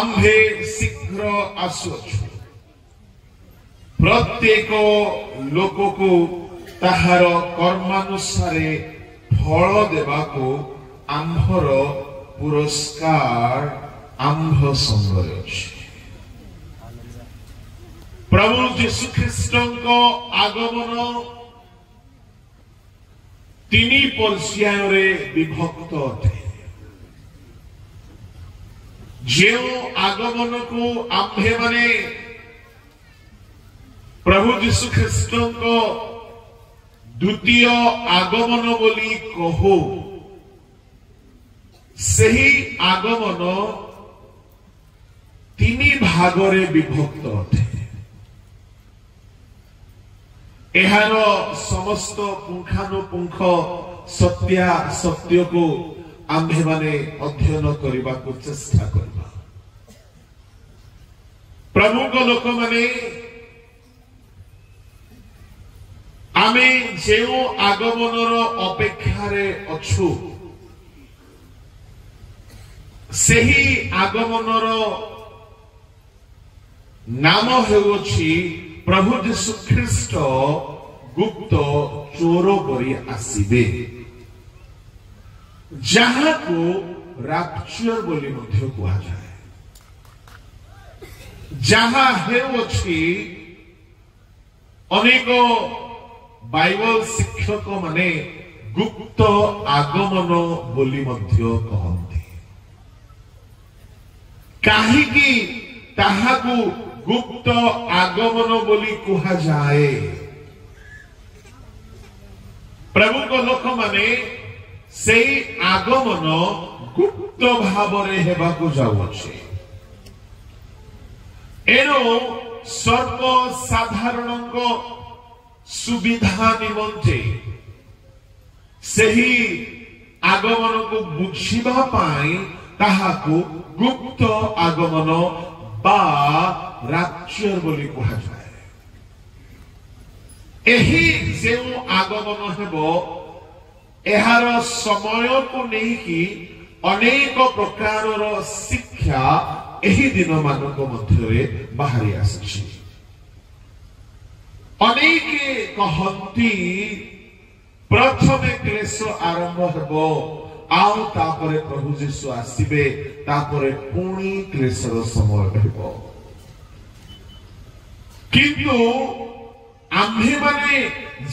आम्भे शीघ्र आसुअछु प्रत्येक लोक को ताहार कर्मानुसारे फल देवाको आम्भर पुरस्कार आम्भ संगरे अछि। प्रभु यीशु ख्रीष्टଙ୍କ आगमन तीनी पर्याୟରେ विभक्त अटे। जो आगमन को आम्भे माने प्रभु यीशु ख्रीष्टଙ୍କ द्वितीय आगमन बोली कहो, सही आगमन तीनी भागरे विभक्त अटे। एहार समस्त पुंखानुपुंख सत्य को आम्भे माने अध्ययन करने को चेष्टा करबा। प्रमुख लोक माने आमे जेउ आगमनर अपेक्षारे अछु सही आगमनर नाम हेउछि प्रभु यीशु ख्रीष्ट गुप्त चोर करी आसीबे, जहाँ को राप्चर बोली मध्य कहा जाए। जहाँ हेउछि अनेक बाइबल शिक्षक माने गुप्त आगमन बोली मध्य कहते। काहीकि ताहाकु गुप्त आगमन बोली कहा जाए? प्रभु को लोक माने से आगमन गुप्त भावरे हेबाकु जाउछि। एनो सर्व साधारणक सुविधा निमंते सही आगमन को बुझिबा पाई ताहाकु गुप्त आगमन बा राप्चर बोली कहा जाए। एही जेउ आगमन हेबो एहार समय को नहीं कि अनेक प्रकारर शिक्षा एही दिन मानक मध्यरे बाहरी आसी। अनेक कहती प्रथमे क्लेश आरंभ हेबो आउ तापरे प्रभु यीशु आसीबे, तापरे पुणी क्लेशर समय हेबो। किंतु आम्भे माने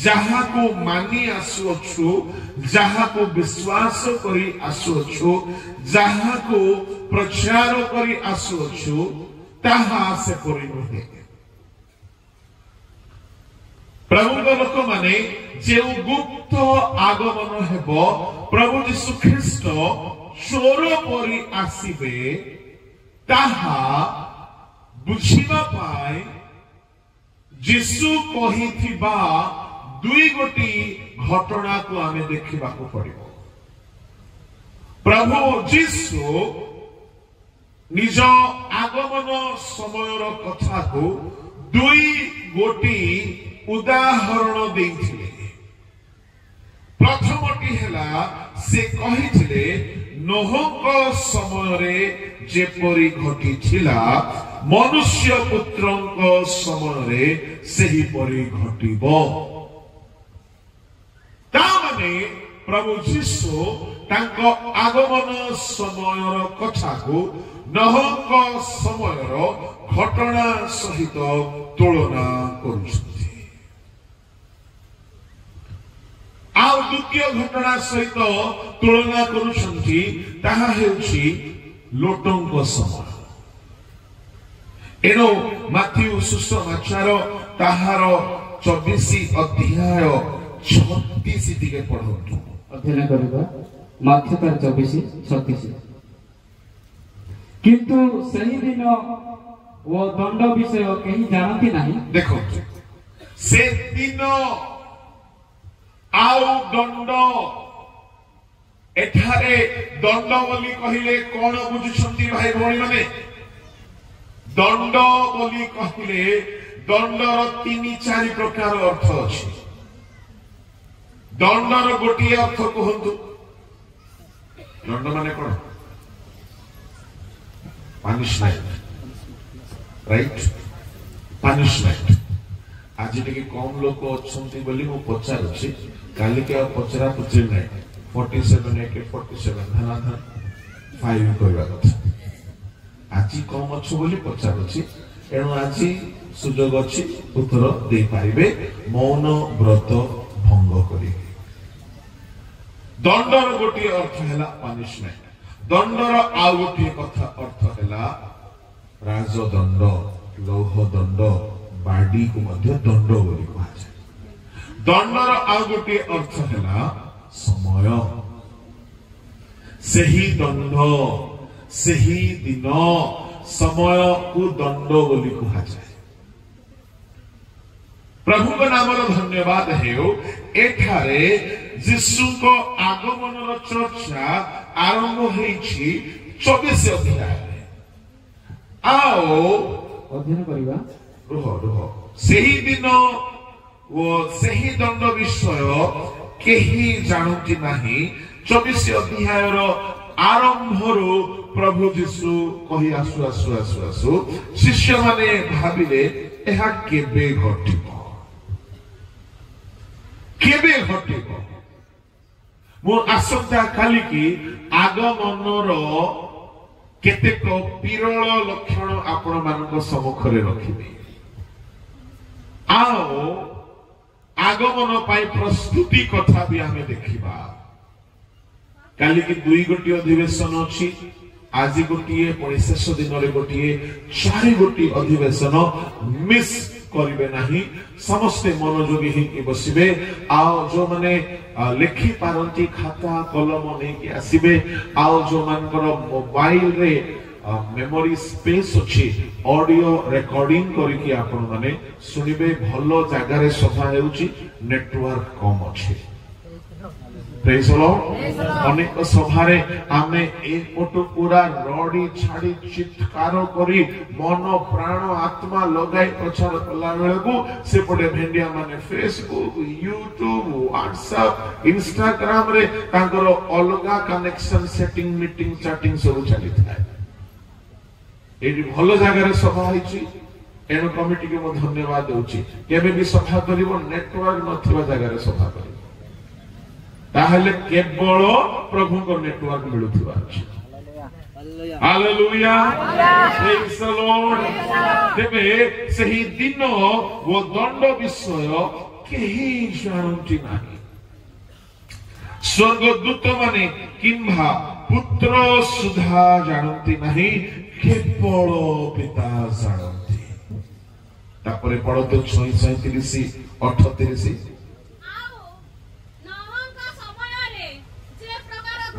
जहाँ को मानी आसुअछु, जहाँ को विश्वास करी आसुअछु, जहाँ को प्रचार करी आसुअछु, ताहा से परि नुहे। प्रभु लोक माने जे गुप्त आगमन हेबो प्रभु यीशु ख्रीष्ट चोर परि आसीबे, ताहा बुझिबा पाई यीशु कहिथिबा दुई गोटी घटना को आमे देखिबा को पड़िबो। प्रभु यीशु निज आगमन समयर कथा को दुई गोटी उदाहरण देइथिले। प्रथमटी हेला से कहिथिले नोहक समय रे जेपरि घटिथिला मनुष्य पुत्रंक समय रे सही परि घटिबो। तामाने प्रभु यीशु तांक आगमन समयर कथा को नोहक समयर घटना सहित तुलना करुछथि। आउ द्वितीय घटना सहित तुलना करुछथि, ताहा हेउछि लोटंक समय। एनो माथ्यू सुसमाचार ताहार 24 अध्याय 36 टिके पढନ୍ତୁ। अध्ययन करबा माथ्यू 24:36। किंतु सही दिन वो दंड विषय कहीं जानती नहीं। देखो से दिन आउ दंड, एठारे दंड बोली कहिले कोन बुझुछंती भाई भौणी माने? दंड बोली कहिले दंडर 3-4 प्रकार अर्थ अछि। दंडर गोटिए अर्थ कहंतु। दंड माने कोन? punishment, right? Punishment. आज टिके कम लोक अच्छे बोली मु पचारुछि काली के पचरा पुछि नै 47 AK 47 धनाधन 5 कहबा कथा आज कम अच्छो बोली पचारुछि एणु आज सुजोग अछि उत्तर दे पारिबे मौन व्रत भंग करी दंडर गोटी अर्थ हैला पनिशमेंट दंडर आ गोटी कथा अर्थ हैला राजदंड लौह दंड बाडी को मध्य दंड बोली कहा जाए दंडर आ गोटी अर्थ हैला समय सही दंड सही दिन समय को दंड बोली कहा जाए प्रभु को नाम धन्यवाद हेउ एठारे यीशु को आगमन चर्चा आरंभ होईछि 24 अध्याय आओ अध्ययन करिबा रुह सही दिन वो सही दंड विषय केही जानती नहीं 24 अध्याय आरंभ प्रभु यीशु कही आसु आसु आसु आसु शिष्य माने भाबिले एहा केबे घटिबो केबे घटिबो मो आसंता काली की आगमनर केतेक विरल लक्षण आपण मानक सम्मुखरे रखिबे आओ आगमन पाई प्रस्तुति कथा भी आमे देखिबा काली की 2 गोटी अधिवेशन अछि आज गोटी शेष दिन गोटी 4 गोटी अधिवेशन मिस करिबे नाही समस्ते मनोयोगी ही बसिबे आओ जो माने लेखि पारंती खाता कलम नै कि आसीबे आओ जो मानकर मोबाइल रे मेमोरी स्पेस अछि ऑडियो रिकॉर्डिंग करिकि आपण माने सुनिबे भलो जागा रे सफा हेउची नेटवर्क कम अछि प्रेज द लॉर्ड अनेक सभारे आमे एक फोटो पूरा रडी छाडी चित्कार करी मन प्राण आत्मा लगाई प्रचार कला बेलकू से पडे भेंडिया माने फेसबुक यूट्यूब व्हाट्सएप इंस्टाग्राम रे तांकर अलगा कनेक्शन सेटिंग मीटिंग चैटिंग सब चली थाए एडी भलो जागा रे सभा होईची एनो कमिटी के मो धन्यवाद देउची केबे भी सभा करिवो नेटवर्क नथिबा जागा रे सभा करी ताहले केवल प्रभु को नेटवर्क मिलुथिबा अछि हालेलुया प्रेज द लॉर्ड तेबे सही दिन वो दंड विषय केही जानती नाही स्वर्गदूत माने किंबा पुत्र सुधा जानती नहीं केवल पिता जानती तापरे पड़तो 36 38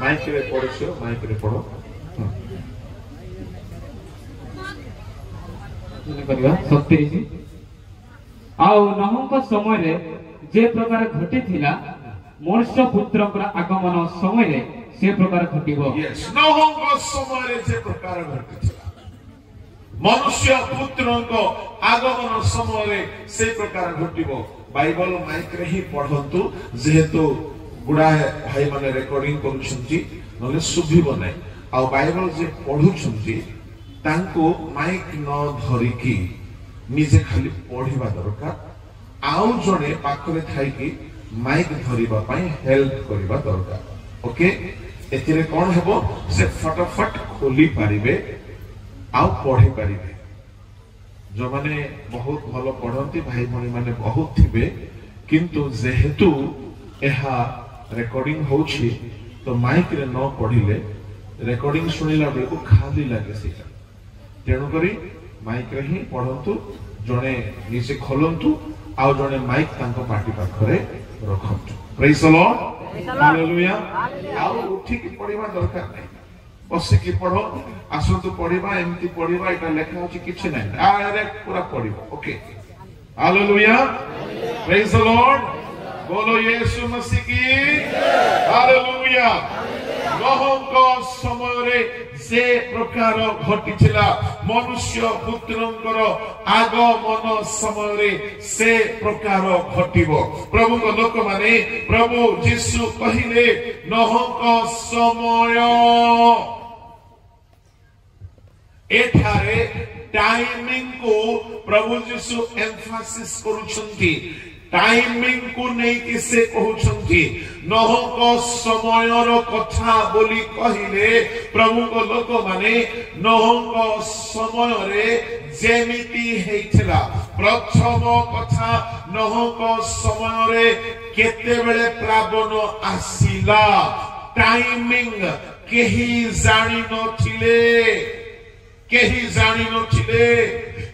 माइक रे पढ़ो माइक रे पढ़ो करिवा 37 आउ नहंक समय रे जे प्रकार घटी थिला मनुष्य पुत्रकर आगमन समय रे से प्रकार घटिबो यस नहंक समय रे जे प्रकार घटी थिला मनुष्य पुत्रक आगमन समय रे से प्रकार घटिबो बाइबल माइक रे ही पढ़ंतु जेहेतु गुड़ा भाई माने रिकॉर्डिंग करूछंती नले सुभिबो नै आ बाइबल जे पढुछंती तांको माइक न धरिकी निजे खाली पढिबा दरकार आउ जने पाखरे थाई की माइक धरिबा पई हेल्प करिबा दरकार ओके एथिरे कोन हेबो से फटाफट खोली पारिबे आउ पढि पारिबे जो माने बहुत भलो पढंती भाई भणी माने बहुत थिबे किंतु जेहेतु एहा रिकॉर्डिंग होछि तो माइक रे न पढिले रिकॉर्डिंग सुनिला बेलको खाली लागे सेटा तेनु करी माइक रे ही पढंतु जने निसे खोलंतु आ जने माइक तांको पार्टी पाखरे रखंतु प्रेज द लॉर्ड हालेलुया आ उठी की पढिबा दरकार नै बसी की पढो आसंतु पढिबा एमती पढिबा एटा लेखा होछि किछि नै डायरेक्ट पूरा पढिबा okay hallelujah praise the Lord बोलो यीशु मसीह की हालेलुया नहंक समय रे से प्रकार घटिथिला मनुष्य पुत्रंकर आगमन समय रे से प्रकार घटिबो प्रभु को लोक माने प्रभु यीशु कहिले नहंक समय एठारे टाइमिंग को प्रभु यीशु एम्फासिस करूछंती टाइमिंग को नहीं किसे कहउछंती नहंक समयर कथा बोली कहिले प्रभु को लोक माने नहंक समय रे जेमिति हेइथिला प्रथम कथा नहंक समय रे केते बेले प्लावन आसीला टाइमिंग केही जानि नथिले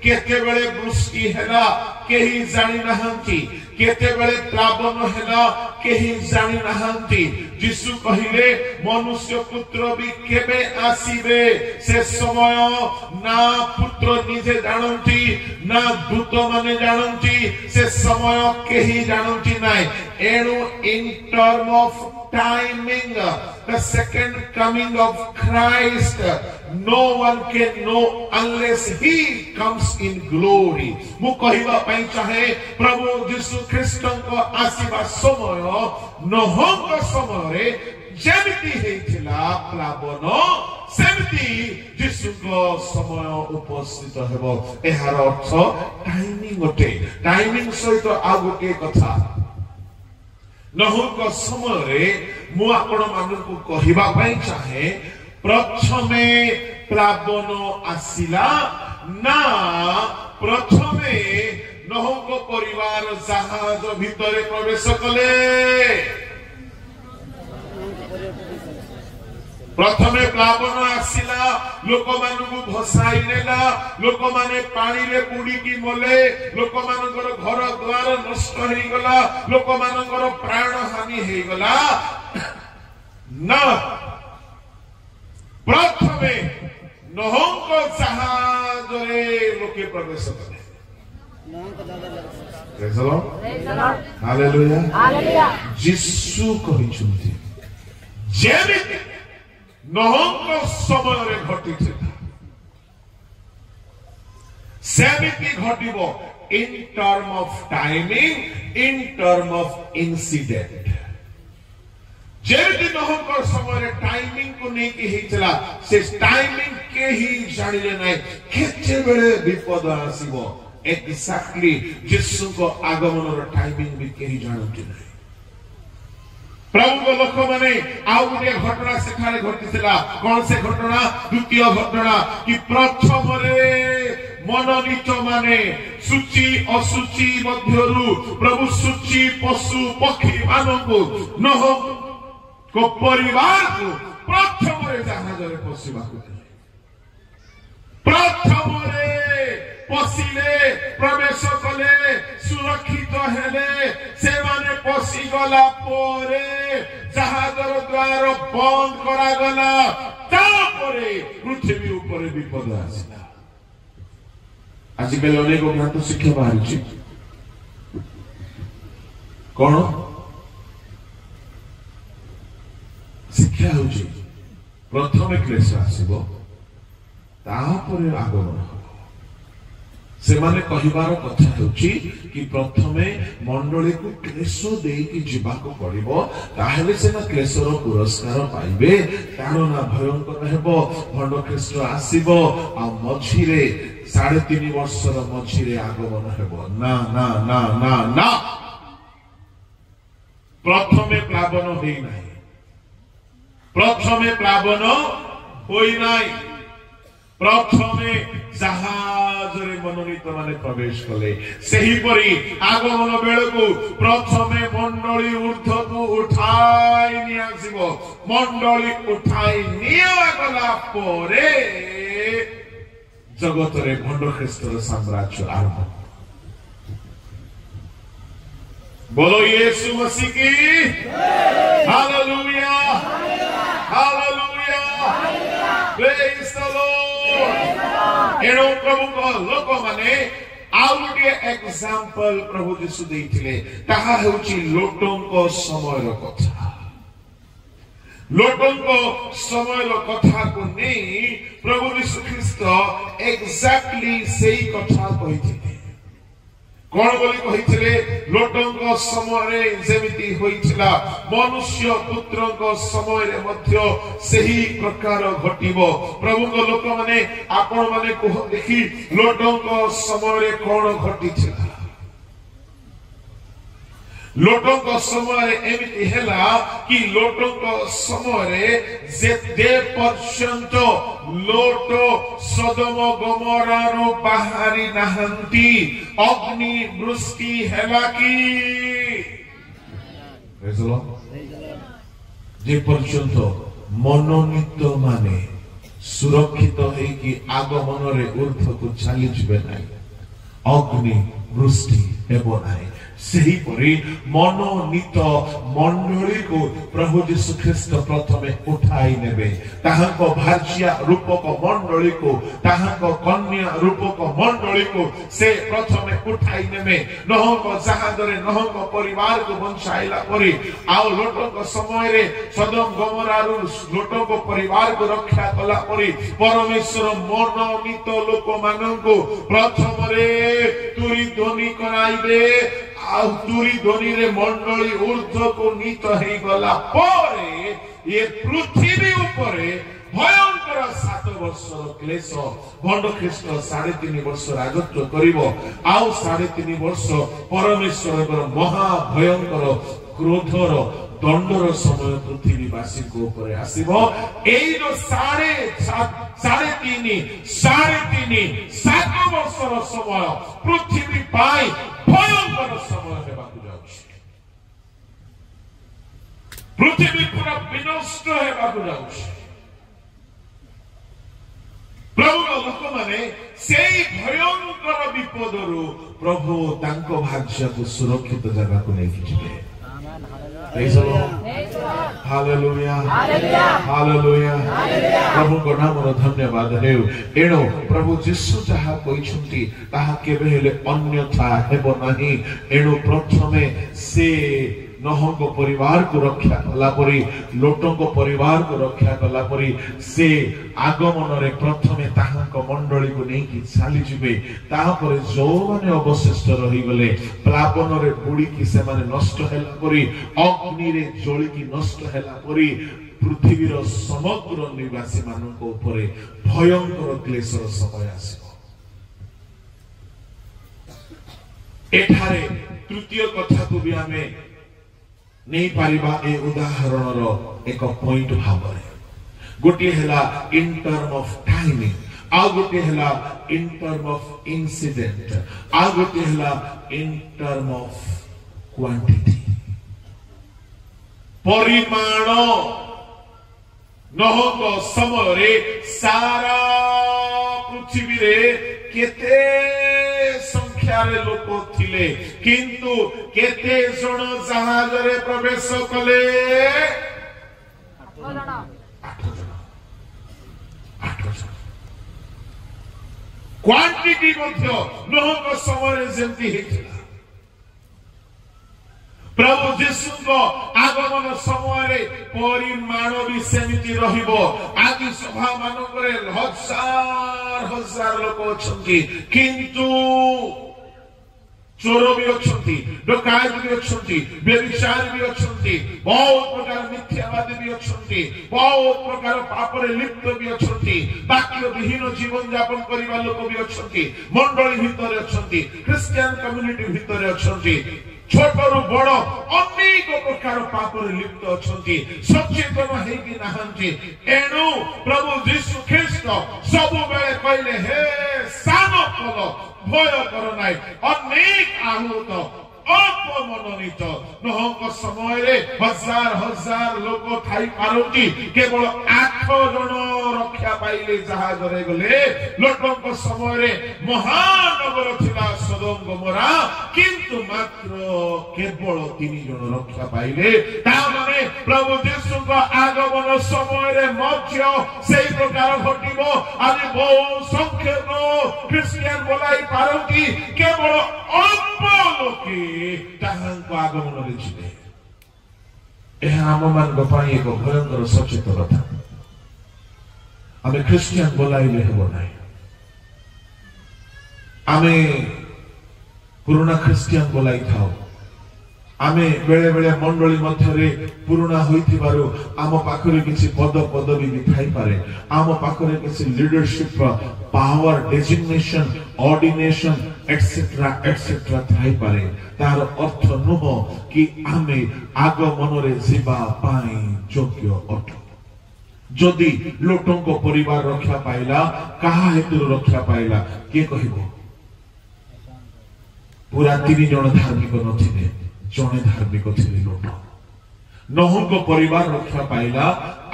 केते बेले वृष्टि हैला केही जानि नहंती केते बेले प्लावन हैला केही जानि नहंती यीशु कहिले मनुष्य पुत्र भी केबे आसीबे से समय ना पुत्र निजे जानंती ना दूत माने जानंती से समय केही जानंती नाय एणु in term of timing the second coming of Christ no one can know unless he comes in glory मु कहिबा पई चाहे प्रभु यीशु ख्रीष्ट को आसीबा समय नहंक समय रे जेमिति हेथिला प्लावन सेमिति यीशु को समय उपस्थित हेबो एहार अर्थ टाइमिंग ओटे टाइमिंग सहित आ गोटे कथा नहंक समय रे मु आपण मानकु कहिबा पई चाहे प्रथमे प्लावन आसिला ना प्रथमे नहंक परिवार जहाज भितरे प्रवेश कले प्रथमे प्लावन आसिला लोक मानकु भसाई नेला लोक माने पानी रे बुडी की मले लोक मानकर घर द्वार नष्ट हेई गला लोक मानकर प्राण हानि हेई गला ना प्रथमे नहंक जहाज रे लोके प्रवेश कले praise the Lord hallelujah hallelujah Yishu कहिछुंती जेमिति नहंक समय रे घटिथिला सेमिति घटिबो in term of timing in term of incident जेमिति नहंक समय रे टाइमिंग को नहीं कि हेइतला से टाइमिंग के ही जानिले नै केते बेले विपद आसीबो एक्जेक्टली यीशु को आगमन रो टाइमिंग भी के ही जानते नै प्रभु को लोक माने आउ गोटे घटना सेठारे घटिथिला कोन से घटना द्वितीय घटना कि प्रथम रे मनोनीत माने सूची असुची मध्यरु प्रभु सूची पशु पक्षी मानकु नह को परिवार को प्रथम रे जहाज रे पसिबाकु प्रथम रे पसिले प्रवेश कले सुरक्षित हेले से माने पसि गला पोरे जहाजर द्वार बंद करा गला तापरे पृथ्वी ऊपर विपद आसिला आजिकल अनेक भ्रांत शिक्षा बाहरी कौन शिक्षा होची प्रथम क्लेश आसीबो तापरे आगमन से माने कहिबार कथा होची कि प्रथमे मंडली को क्लेश देई कि जीवाको पड़िबो ताहेले सेना क्लेशर पुरस्कार पाइबे कारण भयंकर हेबो भंड ख्रीष्ट आसीबो आ मझिरे 3.5 वर्षर मझिरे आगमन हेबो ना ना ना ना ना प्रथमे प्लावन होई नाही प्रथमे प्लावन होई नाही प्रथमे जहाज रे मनोनीत माने प्रवेश कले सही परी आगमन बेलकु प्रथमे मंडली ऊर्ध्व को उठाई नि आसीबो मंडली उठाई निया गला परे जगत रे भंड ख्रीष्टर साम्राज्य आरंभ बोलो यीशु मसीह की hallelujah hallelujah praise the Lord एनो प्रभु को लोक माने आउ गोटे एग्जांपल प्रभु यीशु देथिले ताहा हेउची लोटंको समयर कथा लोटंको समयर कथा को नहीं प्रभु यीशु ख्रीष्ट एग्जैक्टली सेही कथा कहिथिले कौन बोली कही लोटंक समय जेमिति होइथिला मनुष्य पुत्रंक समय मध्य सही प्रकार घटिबो। प्रभु को लोक माने आपण माने कह देखि लोटंक समय कौन घटिथिला। लोटंक समय एमिति हेला कि लोटंक समय जे पर्यंत लोट सदम गमरारो बाहरी नाहंती अग्नि वृष्टि हेला कि जे पर्यंत मनोनीत माने सुरक्षित है कि आगमन रे ऊर्ध्व को चली जिबे नाही अग्नि वृष्टि हेबो नाही। सही परी मनोनीत मंडली को प्रभु यीशु ख्रीष्ट प्रथमे उठाई नेबे। ताहाको भार्या रूपक मंडली को ताहाको कन्या रूपक मंडली को से प्रथमे उठाई नेबे। नहंक जहाजरे नहंक परिवार को बंचाइला परी आउ लोटक समय रे सदम गमरारु लोटक परिवार को रक्षा कला परी परमेश्वर मनोनीत लोक माननको प्रथम रे तुरी ध्वनि कराइबे। तुरी ध्वनि रे मंडली ऊर्ध्व को नीत है गला परे ये पृथ्वी उपरे भयंकर 7 वर्ष क्लेश भंड ख्रीष्ट 3.5 वर्ष राजत्व करिवो। आउ 3.5 वर्ष परमेश्वर महा भयंकर क्रोधर दंडर समय पृथ्वीवासी को ऊपर आसीबो। एई जो 7 वर्षर समय पृथ्वी पाई भयंकर समय हेबाकु जाउछि। पृथ्वी पूरा विनष्ट हेबाकु जाउछि। प्रभु लोक माने सेई भयंकर विपदरु प्रभु तांको भाग्य को सुरक्षित जगह को नै जिबे। Praise the Lord. Hallelujah. Hallelujah. प्रभु को नाम रो धन्यवाद हेउ। एणो प्रभु यीशु जहा कहिसंती ताहा केबे हेले अन्यथा हेबो नाही। एणो प्रथमे से नहंक परिवार को रक्षा कला परी लोटंक परिवार को रक्षा कला परी से आगमन रे प्रथमे ताहांक मंडली को नै कि चाली जिबे। ताहा परे जो माने अवशिष्ट रही गले प्लावन रे बुडी कि से माने नष्ट हेला परी अग्नि रे जळी कि नष्ट हेला परी पृथ्वी रो समग्र निवासी मानक ऊपर भयंकर क्लेशर समय आसीबो। एठारे तृतीय कथा को भी हमें नहीं पारिबा ए उदाहरण रो एक पॉइंट भाबरे गोटे हेला इन टर्म ऑफ टाइमिंग आ गोटे हेला इन टर्म ऑफ इंसिडेंट आ गोटे हेला इन टर्म ऑफ क्वांटिटी परिमाण नहंक समय रे सारा पृथ्वी रे केते संख्यारे लोक थिले किंतु केते जण जहाज रे प्रवेश कले 8 जण क्वांटिटी मध्य नहंक समय जेंती हेतिला। प्रभु यीशु को आगमन समय परिमाण भी सेमिति रहिबो। आज सभा मानकरे हजार हजार लोक अछंती किंतु चोर भी अछंती डकायत भी अछंती व्यभिचार भी अछंती बहुत प्रकार मिथ्यावादी भी अछंती बहुत प्रकार पाप रे लिप्त भी अछंती वाक्य विहीन जीवन यापन करिबा लोक भी अछंती मंडली भितर अछंती क्रिश्चियन कम्युनिटी भितर अछंती छोटरू बड़ अनेक प्रकार पाप लिप्त अछंती सचेतन हेकि नाहंती। एणु प्रभु यीशु ख्रीष्ट सब बेले कहले हे सानो कल भय कर नाई अनेक आहूत अपमनोनीत नहंक समय रे हजार हजार लोक थाई पारंती केवल 8 जण रक्षा पाइले जहाज रे गले। लोटंक समय रे महानगर थिला सदम गमरा किंतु मात्र केवल 3 जण रक्षा पाइले। ता माने प्रभु यीशु को आगमन समय रे मध्य सेई प्रकार घटिबो। आज बहु संख्यक क्रिश्चियन बोलाई पारंती केवल अल्प लोके ताहांको आगमन रे जिबे। एहा आम मान पाई एक भयंकर सचेतनता। आमे क्रिश्चियन बोलाइले हेबो नाही। आमे पुराना ख्रिस्टियन बोलाई थाओ आमे बेले बेले मंडली मध्यरे पुराना होइथिबारु आम पाखरे किछि पद पदवी भी थाई पारे आम पाखरे किछि leadership power designation ordination etcetera etcetera थाई पारे तार अर्थ नुह कि आमे आगमनरे जीवा पाई योग्य अटु जदि लोटंको परिवार रक्षा पाइला कहा हेतु रक्षा पाइला के कहिबो पूरा 3 जन धार्मिक नथिले जने धार्मिक थिले लोट नहुको परिवार रक्षा पाइला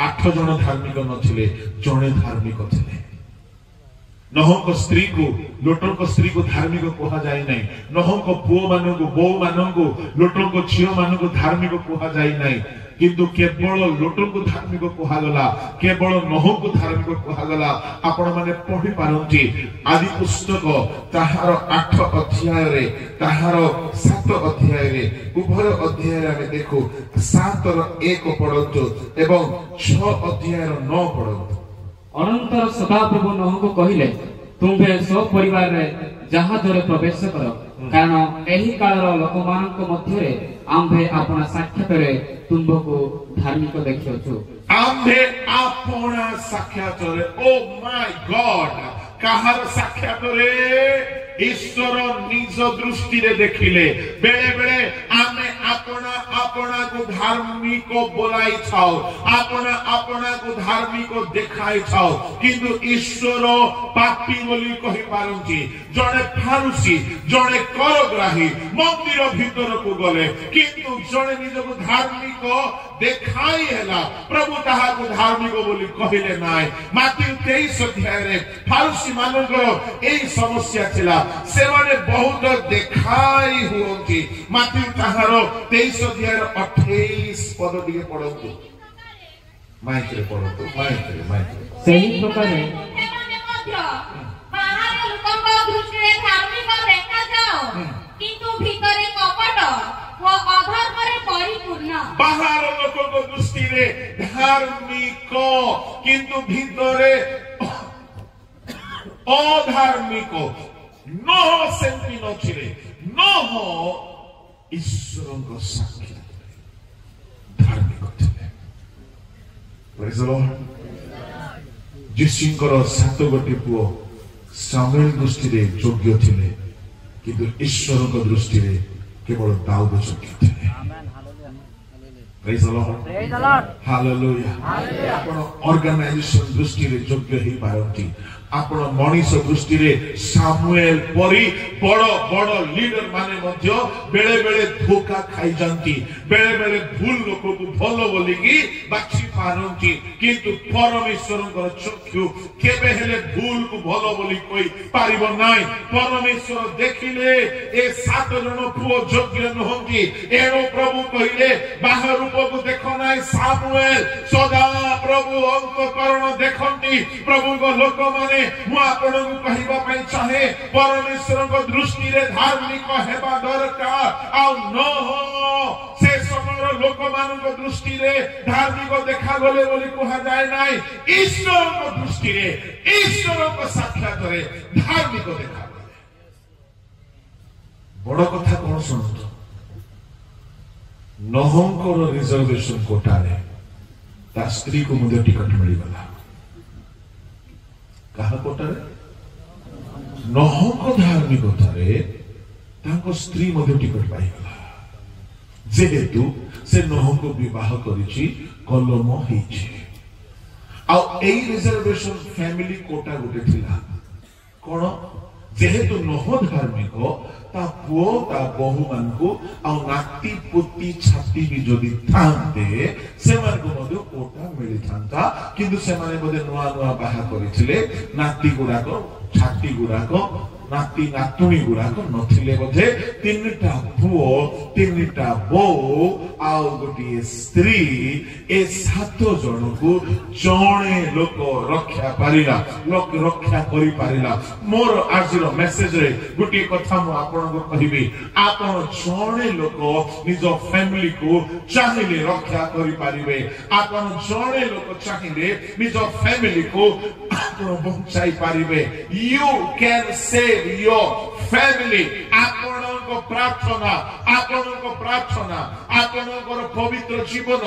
8 जन धार्मिक नथिले जने धार्मिक थिले नहुको स्त्री को लोटको स्त्री को धार्मिक कहा जाय नै नहुको पुओ मानको बो मानको लोटको छियो मानको धार्मिक कहा जाय नै किंतु केवल लोटको धार्मिक कहा गला केवल नहुको धार्मिक कहा गला आपण माने पढि पारंती आदि पुस्तक ताहार 8 अध्याय रे ताहार 7 अध्याय रे उभय अध्याय रे हम देखो 7 रो 1 पढंतु एवं 6 अध्याय रो 9 पढंतु अनंतर सदाप्रभु नहुको कहिले तुम्भे सब परिवार रे जहाजरे प्रवेश कर कारण एही कालर लोकमानक मध्यरे आम्भे आपना साक्षातरे तुंभको धार्मिक देखियोछु आम्भे आपना साक्षातरे ओ माय गॉड काहार साक्षातरे ईश्वर निज दृष्टि रे देखिले बेले बेले आमे आपना आपना को धार्मिक बोलाई छाओ आपना आपना को धार्मिक देखाई छाओ किंतु ईश्वर पापी बोली कहि पारंती जणे फारुसी जणे करग्राही मंदिर भीतर को गले किंतु जणे निज को धार्मिक देखाई हैला प्रभु ताहा को धार्मिक बोली कहिले नाय माथ्यू 23 अध्याय रे फारुसी मानकर एई समस्या थिला सेमाने बहुत देखाई हुओंती माथ्यू ताहार 23 अध्याय 28 पद दिके पढंतु माइक रे पढंतु माइक रे सही प्रकार बाहर लोकଙ୍କ दृष्टिରେ धार्मिक ଦେଖାଯାଅ କିନ୍ତୁ ଭିତରେ କପଟ ଓ ଅଧର୍ମରେ ପରିପୂର୍ଣ୍ଣ बाहर लोकଙ୍କ दृष्टिରେ धार्मिक किंतु भितरे अधार्मिक न सेंति नथिले न ईश्वरଙ୍କ साक्षी धार्मिक थिले प्रेज द लॉर्ड जिसुଙ୍କର 7 गोटी पुओ सामुएल दृष्टिरे योग्य थिले किंतु ईश्वरଙ୍କ दृष्टिरे केवल दाऊद योग्य थिले प्रेज द लॉर्ड हालेलुया आपण ऑर्गेनाइजेशन दृष्टिरे योग्य हे पारंती आपण मनीष दृष्टि रे सामुएल परी बड़ बड़ लीडर माने मध्य बेले बेले धोखा खाई जानती बेले बेले भूल लोक को भलो बोली की बाछी पारंती किंतु परमेश्वरଙ୍କର चक्षु केबे हेले भूल को भलो बोली कोई पारिबो नाही परमेश्वर देखिले ए 7 जन पुओ योग्य नहंती एनो प्रभु कहिले बाहर रूप को देखो नाही सामुएल सदा प्रभु अंतःकरण देखंती प्रभु को लोक माने मु आपन को कहिबा पई चाहे परमेश्वर को दृष्टि रे धार्मिक हेबा दरकार आ न हो से समर लोक मान को दृष्टि रे धार्मिक देखा गले बोली कहा जाय नाही ईश्वर को दृष्टि रे ईश्वर को साक्षात रे धार्मिक देखा गले बड़ कथा कोन सुनतो नहंकर रिजर्वेशन कोटा रे ता स्त्री को मुझे टिकट मिली गला कहा कोटारे नहंक धार्मिकतारे तांको स्त्री मध्य टिकट पाई गला जेहेतु से नहंक विवाह करिछि कलम हेछि आ एई रिजर्वेशन फैमिली कोटा गोटे थिला कोन जेहेतु नह धार्मिक ता पुओ ता बहु मानकु आ नाती पुती छाती भी जदि थांते से मानकु मधे कोटा मिली थांता किंतु से माने बदे नुआ नुआ बाहा करिथिले नाती गुडाको छाती गुडाको नाती नातुणी गुडाको नथिले बधे 3टा पुओ 3टा बो आ गोटी स्त्री ए 7 जनकु जणे लोक रक्षा पारिला लोक रक्षा करि पारिला मोर आजिर मेसेज रे गोटी कथा मु आपन को कहिबी आपन जणे लोक निज फैमिली को चाहिले रक्षा करि पारिबे आपन जणे लोक चाहिले निज फैमिली को ଆପଣ ବଞ୍ଚାଇ ପାରିବେ। You can save your family। ଆପଣଙ୍କ ପ୍ରାର୍ଥନା, ଆପଣଙ୍କର ପବିତ୍ର ଜୀବନ,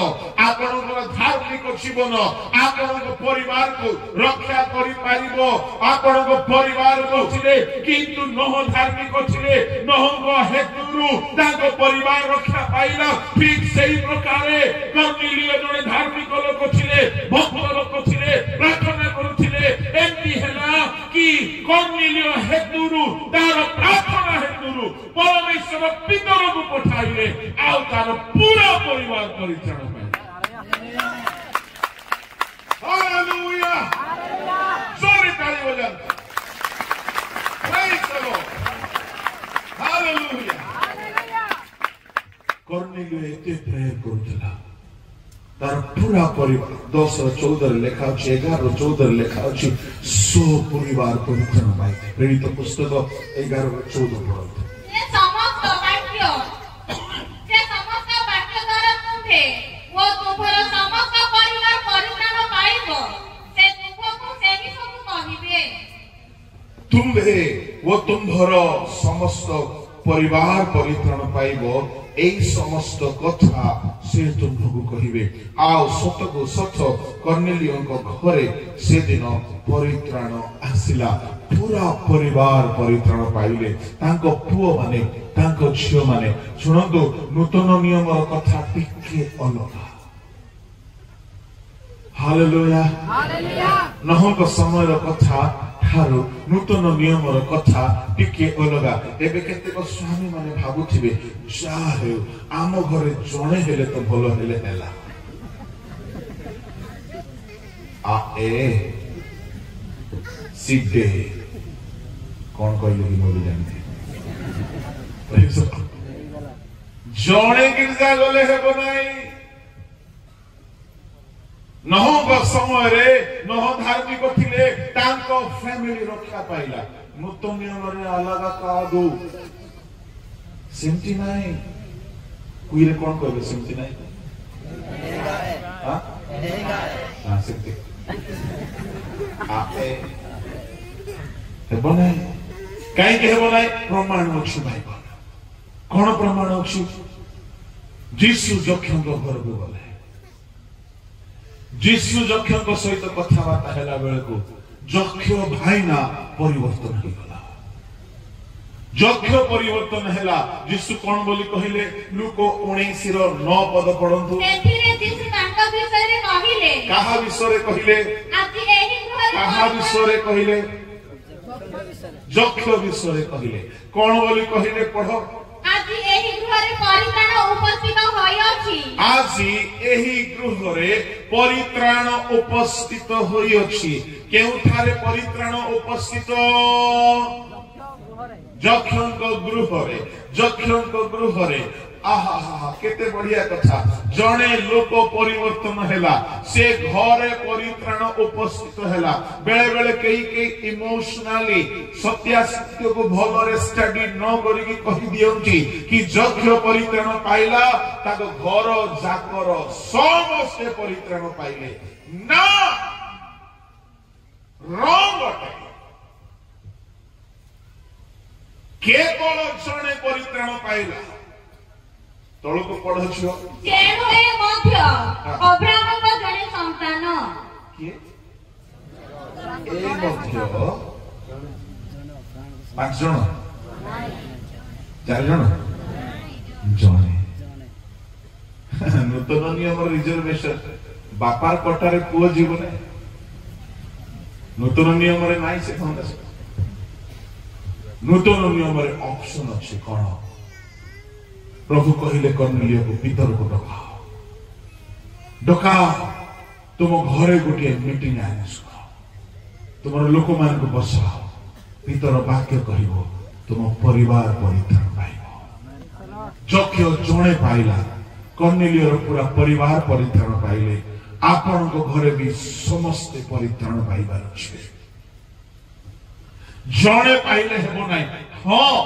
ଆପଣଙ୍କର ଧାର୍ମିକ ଜୀବନ ଆପଣଙ୍କ ପରିବାରକୁ ରକ୍ଷା କରିପାରିବ। ଆପଣଙ୍କ ପରିବାରକୁ ଥିଲେ କିନ୍ତୁ ନୋହ ଧାର୍ମିକ ଥିଲେ, ନୋହଙ୍କ ହେତୁରୁ ତାଙ୍କ ପରିବାର ରକ୍ଷା ପାଇଲା। ଠିକ ସେଇ ପ୍ରକାରେ କର୍ନେଲିୟ ଜଣେ ଧାର୍ମିକ ଲୋକ ଥିଲେ, ଭକ୍ତ ଲୋକ ଥିଲେ, ପ୍ରାର୍ଥନା କରୁଥିଲେ। ଏମିତି ହେଲା କି କର୍ନେଲିୟ ହେତୁରୁ, ତାର ପ୍ରାର୍ଥନା ହେତୁରୁ ପରମେଶ୍ୱର ପିତରକୁ ପଠାଇଲେ, ଆଉ ତାର ପୁରା ପରିବାର ପରିତ୍ରାଣ ପାଇଲେ। ହାଲେଲୁୟା, ଜୋରେ ତାଳି ବଜାନ୍ତୁ। ପ୍ରେଜ୍ ଦ ଲର୍ଡ, ହାଲେଲୁୟା। କର୍ନେଲିୟ ଏତେ ପ୍ରେୟର କରୁଥିଲା, ତାର ପୁରା ପରିବାର 10:14 ଲେଖା ଅଛି, 11:14 ଲେଖା ଅଛି, ପରିବାର ପରିତ୍ରାଣ ପାଇଲେ। ପ୍ରେରିତ ପୁସ୍ତକ 11:14 ପଢନ୍ତୁ। ତୁମ୍ଭେ ଓ ତୁମ୍ଭର ସମସ୍ତ ପରିବାର ପରିତ୍ରାଣ ପାଇବ, এই সমস্ত কথা সে তুমକୁ କହିବେ। ଆଉ ସତକୁ ସତ କର୍ନେଲିୟଙ୍କ ଘରେ ସେଦିନ ପରିତ୍ରାଣ ଆସିଲା। ପୁରା ପରିବାର ପରିତ୍ରାଣ ପାଇଲେ, ତାଙ୍କ ପୁଅ ମାନେ, ତାଙ୍କ ଝିଅ ମାନେ। ଶୁଣନ୍ତୁ, ନୂତନ ନିୟମର କଥା ଟିକେ ଅଲଗା। ହାଲେଲୁୟା। ନୋହଙ୍କ ସମୟର କଥା ଠାରୁ ନୂତନ ନିୟମର କଥା ଟିକେ ଅଲଗା। ଏବେ କେତେକ ସ୍ୱାମୀ ମାନେ ଭାବୁଥିବେ, ଯାହା ହେଉ ଆମ ଘରେ ଜଣେ ହେଲେ ତ ଭଲ ହେଲେ ହେଲା। କଣ କହିଲେ କି ମୁଁ ବି ଜାଣିଛି। ଜଣେ ଗିର୍ଜା ଗଲେ ହେବ ନାହିଁ। ନୋହଙ୍କ ସମୟରେ ନୋହ ଧାର୍ମିକ ଥିଲେ, ତାଙ୍କ ଫ୍ୟାମିଲି ରକ୍ଷା ପାଇଲା। ନୂତନ ନିୟମରେ ଅଲଗା କାହାକୁ ସେମିତି ନାହିଁ। କୁଇରେ କଣ କହିବେ? ସେମିତି ନାହିଁ, ସେମିତି ହେବ ନାହିଁ। କାହିଁକି ହେବ ନାହିଁ? ପ୍ରମାଣ ଅଛି ବାଇବଲ। କଣ ପ୍ରମାଣ ଅଛି? ଯୀଶୁ ଯକ୍ଷଙ୍କ ଘରକୁ ଗଲେ, ଯୀଶୁ ଯକ୍ଷଙ୍କ ସହିତ କଥାବାର୍ତ୍ତା ହେଲା ବେଳକୁ ଯକ୍ଷ ଭାଇନା ପରିବର୍ତ୍ତନ ହେଇଗଲା। ଯକ୍ଷ ପରିବର୍ତ୍ତନ ହେଲା। ଯୀଶୁ କଣ ବୋଲି କହିଲେ? ଲୁକ 19:9 ପଢନ୍ତୁ। କାହା ବିଷୟରେ କହିଲେ? କାହା ବିଷୟରେ କହିଲେ? ଯକ୍ଷ ବିଷୟରେ କହିଲେ। କଣ ବୋଲି କହିଲେ? ପଢ। ଆଜି ଏହି ଗୃହରେ ପରିତ୍ରାଣ ଉପସ୍ଥିତ ହୋଇଅଛି। ଆଜି ଏହି ଗୃହରେ ପରିତ୍ରାଣ ଉପସ୍ଥିତ ହୋଇଅଛି। କେଉଁଠାରେ ପରିତ୍ରାଣ ଉପସ୍ଥିତ? ଯକ୍ଷଙ୍କ ଗୃହରେ। ଯକ୍ଷଙ୍କ ଗୃହରେ। ଆହା, କେତେ ବଢିଆ କଥା। ଜଣେ ଲୋକ ପରିବର୍ତ୍ତନ ହେଲା, ସେ ଘରେ ପରିତ୍ରାଣ ଉପସ୍ଥିତ ହେଲା। ବେଳେ ବେଳେ କେହି ଇମୋସନାଲି ସତ୍ୟାସତ୍ୟକୁ ଭଲରେ ଷ୍ଟଡି ନ କରିକି କହିଦିଅନ୍ତି କି ଯକ୍ଷ ପରିତ୍ରାଣ ପାଇଲା, ତାଙ୍କ ଘର ଯାକର ସମସ୍ତେ ପରିତ୍ରାଣ ପାଇଲେ। ନା, ରଙ୍ଗ ଅଟେ। କେବଳ ଜଣେ ପରିତ୍ରାଣ ପାଇଲା। ତଳକୁ ପଢୁଛୁ। ତେଣୁ ଏ ମଧ୍ୟ ଅବ୍ରାହ୍ମଙ୍କ ଜଣେ ସନ୍ତାନ। କିଏ? ଏ ମଧ୍ୟ 5 ଜଣ, 4 ଜଣ, ଜଣେ। ନୂତନ ନିୟମର ରିଜର୍ଭେସନ। ବାପାର କୋଟାରେ ପୁଅ ଯିବ ନାହିଁ। ନୂତନ ନିୟମରେ ନାହିଁ ସେ ଖଣ୍ଡ। ନୂତନ ନିୟମରେ ଅପସନ ଅଛି। କଣ? ପ୍ରଭୁ କହିଲେ କର୍ନେଲିୟକୁ ଭିତରକୁ ଡକାଅ, ଡକାଅ। ତୁମ ଘରେ ଗୋଟିଏ ମିଟିଂ ଆରେଞ୍ଜ କର, ତୁମର ଲୋକମାନଙ୍କୁ ବସାଅ। ଭିତର ବାକ୍ୟ କହିବ, ତୁମ ପରିବାର ପରିତ୍ରାଣ ପାଇବ। ଯକ୍ଷ ଜଣେ ପାଇଲା, କର୍ନେଲିୟର ପୁରା ପରିବାର ପରିତ୍ରାଣ ପାଇଲେ। ଆପଣଙ୍କ ଘରେ ବି ସମସ୍ତେ ପରିତ୍ରାଣ ପାଇବାର ଅଛି। ଜଣେ ପାଇଲେ ହେବ ନାହିଁ। ହଁ,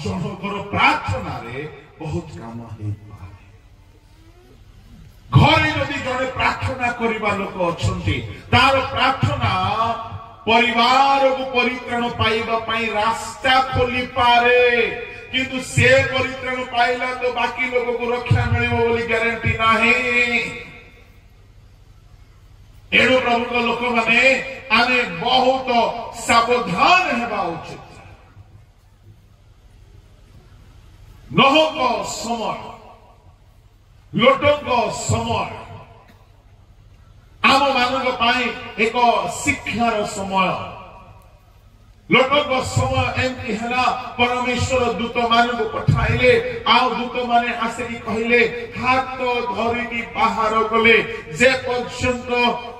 ଜଣଙ୍କର ପ୍ରାର୍ଥନାରେ ବହୁତ କାମ ହେଇପାରେ। ଘରେ ଯଦି ଜଣେ ପ୍ରାର୍ଥନା କରିବା ଲୋକ ଅଛନ୍ତି, ତାର ପ୍ରାର୍ଥନା परिवार को परित्राण पाइबा पाई रास्ता खोली पारे किंतु से परित्राण पाइला तो बाकी लोगों को रक्षा मिलिबो बोली ग्यारंटी नाही। एणु प्रभु लोक माने आने बहुत सावधान हेबा उचित। नोह समय लोटों समय आम मान एक शिक्षार समय लोटों समय एमती है परमेश्वर दूत मान को पठाइले आउ दूत माने आसिकी कहले हाथ धरिकी बाहर गले जे पर्यंत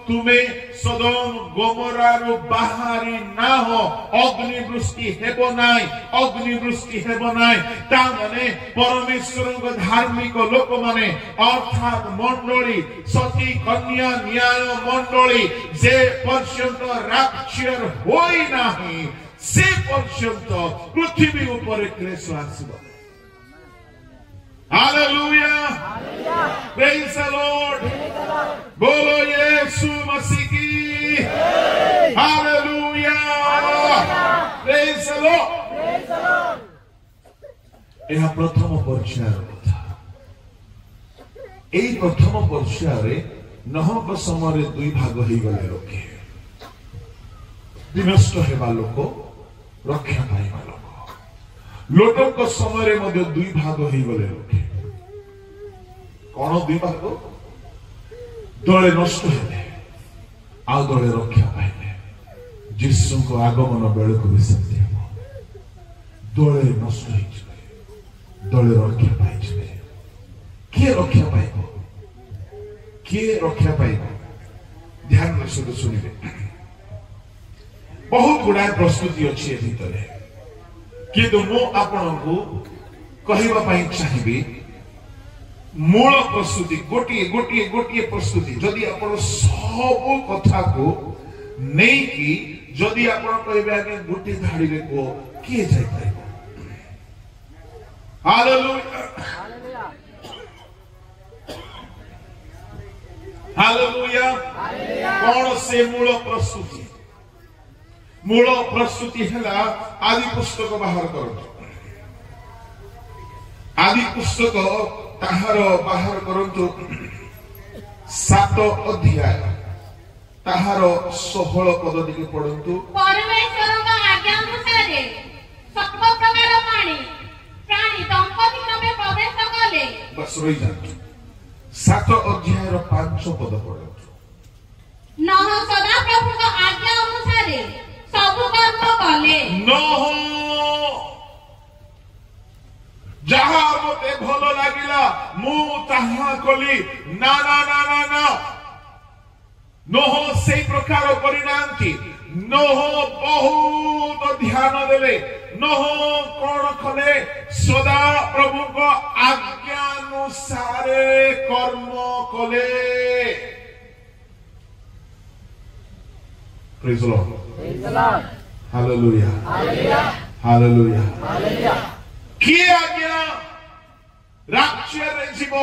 तुम्हें सदम गोमरारु बाहरी ना हो अग्निवृष्टि हेबो नाई अग्निवृष्टि हेबो नाई ता माने परमेश्वर को धार्मिक लोक माने अर्थात मंडली सती कन्या न्याय मंडली जे पर्यंत राक्षर होई नाही से पर्यंत पृथ्वी ऊपर क्लेश आसीबो। हालेलुया प्रेज द लॉर्ड बोलो यीशु मसीह की हालेलुया प्रेज द लॉर्ड। यह प्रथम पर्यायर कथा एई प्रथम पर्यायर नहक समय दुई भाग हो गले लोके विनष्ट हेबा लोक रक्षा पाइबा लोक लोटक समय मध्य दुई भाग हो गले लोके कौन दुई भाग दले नष्ट हेले आ दले रक्षा पाइले जीशु को आगमन बेल को भी सत्य दले नष्ट हो दले रक्षा पाइबे किए रक्षा पाइब किए रक्षा पाइब ध्यान सहित शुणिबे बहुत गुड़ाए प्रस्तुति अच्छी भितर किंतु मु आपण को कहवा चाहिए मूल प्रस्तुति गोटे गोटे गोटे प्रस्तुति जदि आपण सब कथा को नहीं कि जदि आपण कहबे आगे गोटे धाड़ी रे को किए जाय पाइबो। हालेलुया हालेलुया कौन से मूल प्रस्तुति है आदि पुस्तक बाहर करो आदि पुस्तक ताहार बाहर करंतु 7 अध्याय ताहार 16 पद दिके पढंतु परमेश्वर का आज्ञा अनुसार सब प्रकार प्राणी दंपति क्रमे प्रवेश कले बस रही जात 7 अध्याय रो 5 पद पढंतु नह सदा प्रभु का आज्ञा अनुसार सब कर्म कले नह जहा मते भल लागिला मु ताहा कली ना ना ना ना ना नोह से प्रकार परिणांति नोह बहुत ध्यान देले नोह कौन कले सदा प्रभु को आज्ञा अनुसार कर्म कले। Praise the Lord hallelujah hallelujah किए आज्ञा राक्षर जीव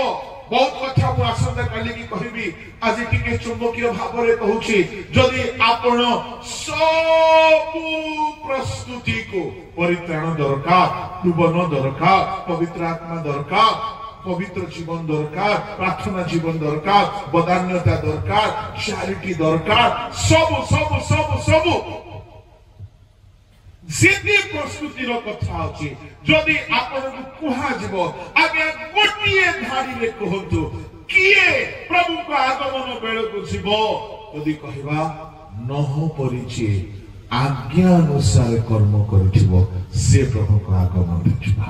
बहुत कथा मु आसंता काली की कहबी आज टिके चुंबकीय भाव रे कहूची जदि आपण सब प्रस्तुति को परित्राण दरकार पूवन दरकार पवित्र आत्मा दरकार पवित्र जीवन दरकार प्रार्थना जीवन दरकार बदान्यता दरकार चैरिटी दरकार सब सब सब सब जिति प्रस्तुति रो कथा अछि जदि आपण को कुहा जीवो आगे गोटिए धाड़ी रे कहंतु किए प्रभु को आगमन बेल को जीवो जदि कहबा नह परिचे आज्ञा अनुसार कर्म करिथिबो से प्रभु को आगमन देखिबा।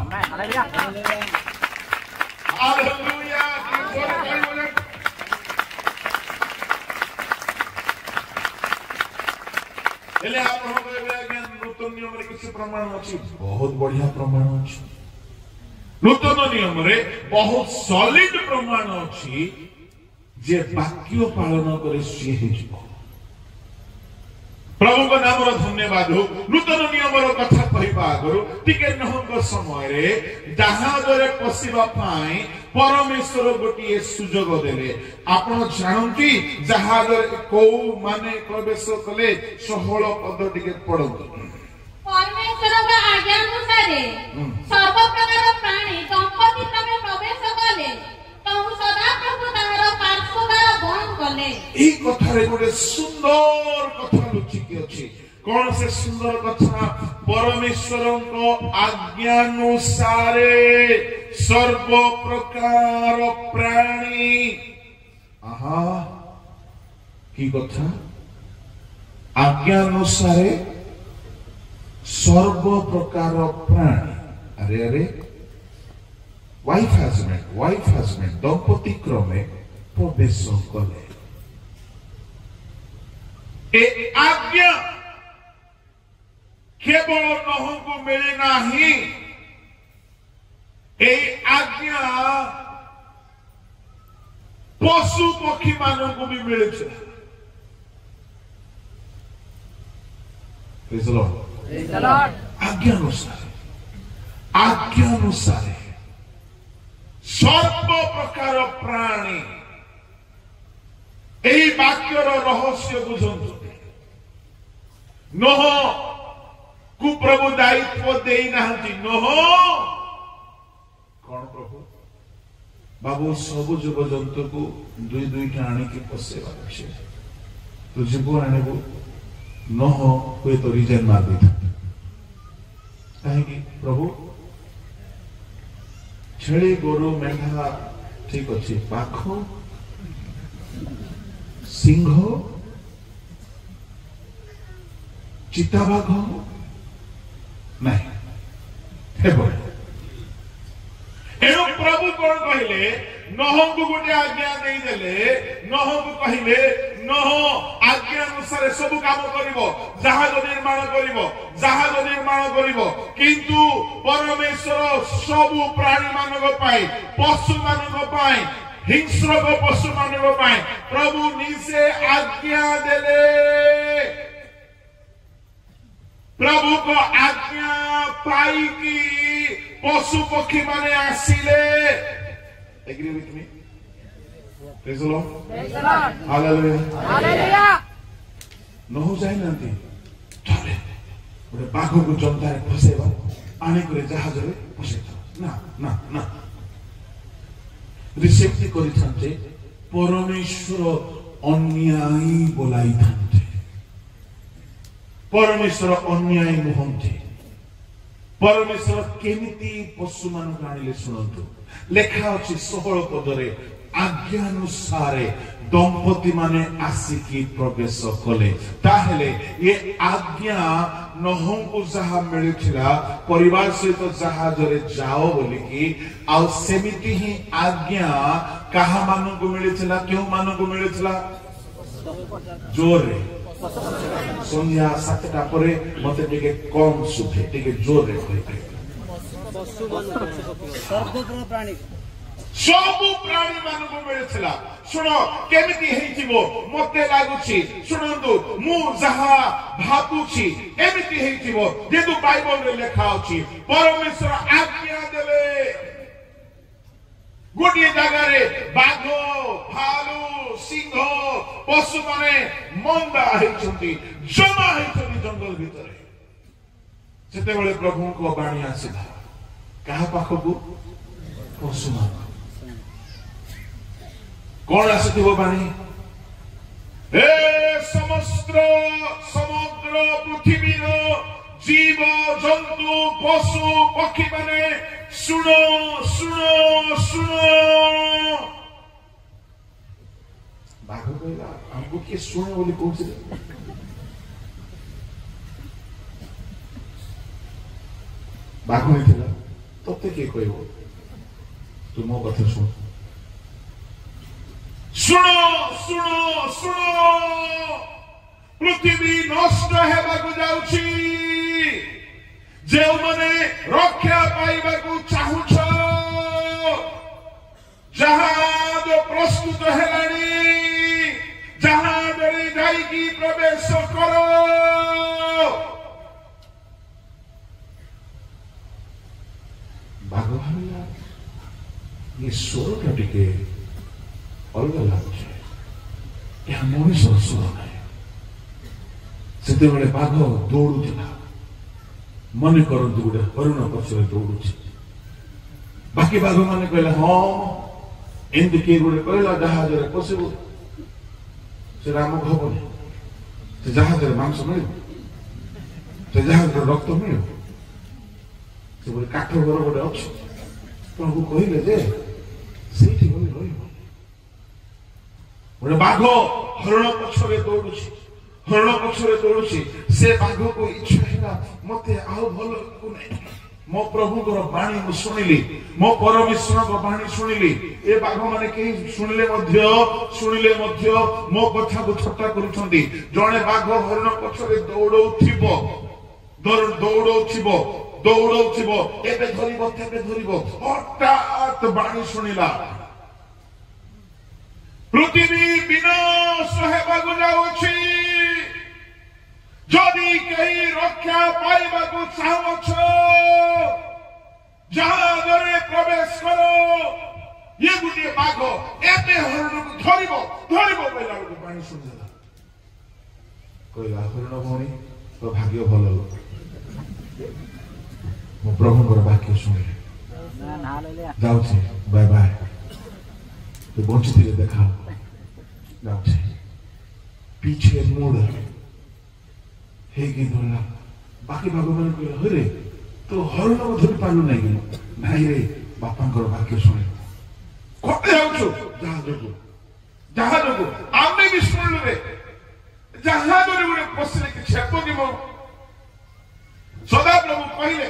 हालेलुया एले आपण कहबे नूतन नियम रे किसी प्रमाण अछि बहुत बढ़िया प्रमाण अछि नूतन नियम रे बहुत सॉलिड प्रमाण अछि जे वाक्य पालन करे से हिजबो। प्रभु को नाम रो धन्यवाद हो नूतन नियम रो कथा कहवा आगु टिके नहंग समय रे जहाजरे पसिबा पाई परमेश्वर गोटे सुजोग देले आपण जानती जहाजरे को माने प्रवेश कले 16 पद टिके पढंतु परमेश्वर का आज्ञा अनुसार सर्व प्रकार प्राणी दंपति तमे प्रवेश कले तहु सदा प्रभु तार पार्श्वद्वार बंद कले ई कथा रे गोटे सुंदर कथा लुचिकी अछि कौन से सुंदर कथा परमेश्वर को आज्ञानुसार सर्व प्रकार प्राणी आहा की कथा आज्ञानुसार सर्व प्रकार प्राणी अरे अरे वाइफ हजबैंड दंपति क्रमे प्रवेश कले ए आज्ञा केवल नहु को मिले नाही ए आज्ञा पशु पक्षी मानन को भी मिले छे प्रेज द लॉर्ड आज्ञा अनुसार सर्व प्रकार प्राणी एही वाक्यर रहस्य बुझंतु नोह को प्रभु दायित्व दे नाहंती नोह कौन प्रभु बाबू सब जीव जंतु को दुई दुईटा आनिकी पसेवा अच्छे तो जीव आनेबू नोह हुए तो रिजेन मार देता कहीं प्रभु छेली गोरु मेघा ठीक अच्छे पाख सिंह चिताबाघ नहीं एणु प्रभु कौन कहले नोह को गोटे आज्ञा नहीं देले नोह को कहले नोह आज्ञा अनुसार सब काम करिवो जहाज निर्माण करिवो किंतु परमेश्वर सब प्राणी मानक पाई पशु मानक पाई हिंस्र पशु मानक पाई प्रभु निजे आज्ञा देले प्रभु को आज्ञा पाई की पशु पक्षी माने आसिले agree with me praise the Lord hallelujah Noah जाई नंती चले ओरे बाघ को जंतारे फसेबा आने करे जहाज रे फसेता ना रिसेप्ट करि थांते परमेश्वर अन्यायी बोलाई थांते परमेश्वर अन्यायी नुहंती परमेश्वर केमिति पशु मान आनिले सुनंतु लेखा अछि 16 पदरे आज्ञानुसार दंपति माने आसिकी प्रवेश कले ताहेले ये आज्ञा नोह को जहा मिलिथिला परिवार सहित जहाज रे जाओ बोली की आ सेमिति ही आज्ञा कहा मानु को मिलिथिला क्यों मानु को मिलिथिला जोरे संध्या 7टा परे मते टिके कम सुभे टिके जोर रे कहि सबु प्राणी मानक मिलथिला सुनो केमिति हेइथिबो मते लागुछि सुनंदु मु जहा भाबुछि एमिति हेइथिबो जेतु बाइबल रे लेखा अछि परमेश्वर आज्ञा देले गोटे जगह रे बाघ भालू सिंह पशु माने मंदा हेइछंती जमा हेइछंती जंगल भितरे सेते बेले प्रभु को बाणी आसीला कहा पाखकु पशु मान कौन आसथिबो बाणी हे समग्र पृथ्वी जीव जंतु पशु पक्षी माने सुनो बाघ कहला हमको किए सुने बोली कौन बाघ नहीं थिला तते के कहबो तू मो कथा सुन सुनो पृथ्वी नष्ट हेबाकु जाउछि जे माने रक्षा पाइबाकु चाहुछ जहाज प्रस्तुत हेलानी जहाज रे जाई की प्रवेश करो ବାଘ ଭାବିଲା ଏ ସ୍ୱରଟା ଟିକେ ଅଲଗା ଲାଗୁଛି, ଏହା ମଣିଷର ସ୍ୱର ନାହିଁ। ସେତେବେଳେ ବାଘ ଦୌଡୁଥିଲା, ମନେ କରନ୍ତୁ ଗୋଟେ ହରିଣ ପଛରେ ଦୌଡୁଛି। ବାକି ବାଘ ମାନେ କହିଲେ ହଁ ଏମିତି କିଏ ଗୋଟେ କହିଲା ଜାହାଜରେ ପଶିବୁ, ସେଟା ଆମକୁ ହବନି। ସେ ଜାହାଜରେ ମାଂସ ମିଳିବ, ସେ ଜାହାଜରେ ରକ୍ତ ମିଳିବ, ସେ ଗୋଟେ କାଠ ଘର ଗୋଟେ ଅଛି। ପ୍ରଭୁ କହିଲେ ଯେ ସେଇଠି ଗଲେ ରହିବ। ଗୋଟେ ବାଘ ହରିଣ ପଛରେ ଦୌଡୁଛି, ହରିଣ ପଛରେ ଦୌଡୁଛି। ସେ ବାଘକୁ ଇଚ୍ଛା ହେଲା ମତେ ଆଉ ଭଲ ଲାଗୁନାହିଁ, ମୋ ପ୍ରଭୁଙ୍କର ବାଣୀ ମୁଁ ଶୁଣିଲି, ମୋ ପରମେଶ୍ୱରଙ୍କ ବାଣୀ ଶୁଣିଲି। ଏ ବାଘ ମାନେ କେହି ଶୁଣିଲେ ମଧ୍ୟ ମୋ କଥାକୁ ଥଟ୍ଟା କରୁଛନ୍ତି। ଜଣେ ବାଘ ହରିଣ ପଛରେ ଦୌଡଉଥିବ, ଏବେ ଧରିବ ତେବେ ଧରିବ। ହଠାତ୍ ବାଣୀ ଶୁଣିଲା, ପୃଥିବୀ ବିନାଶ ହେବାକୁ ଯାଉଛି, ଯଦି କେହି ରକ୍ଷା ପାଇବାକୁ ଚାହୁଁଛ ଜାହାଜରେ ପ୍ରବେଶ କର। ଇଏ ଗୋଟିଏ ବାଘ ଏବେ ହରିଣକୁ ଧରିବ କହିଲା ବେଳକୁ ପାଣି ଶୁଣିଦେଲା। କହିଲା ହରିଣ ଭଉଣୀ ତୋ ଭାଗ୍ୟ ଭଲ ଲୋକ, ମୋ ପ୍ରଭୁଙ୍କର ବାକ୍ୟ ଶୁଣିଲେ, ଯାଉଛି ବାଏ ବାଏ, ତୁ ବଞ୍ଚିଥିଲେ ଦେଖା, ଯାଉଛି। ପିଛେ ମୋଡ଼ ହେଇକି ଧରିଲା। ବାକି ବାଘ ମାନେ କହିଲେ ହରେ ତୁ ହରିଣକୁ ଧରି ପାରିଲୁ ନାହିଁ କି? ନାଇଁ ରେ, ବାପାଙ୍କର ବାକ୍ୟ ଶୁଣେ। କୋଟେ ଯାଉଛୁ? ଜାହାଜକୁ। ଆମେ ବି ଶୁଣିଲୁ ରେ, ଜାହାଜରେ ଗୋଟେ ପଶିଲେ କିଛି ହେବ କି? ମୋ ସଦାପ୍ରଭୁ କହିଲେ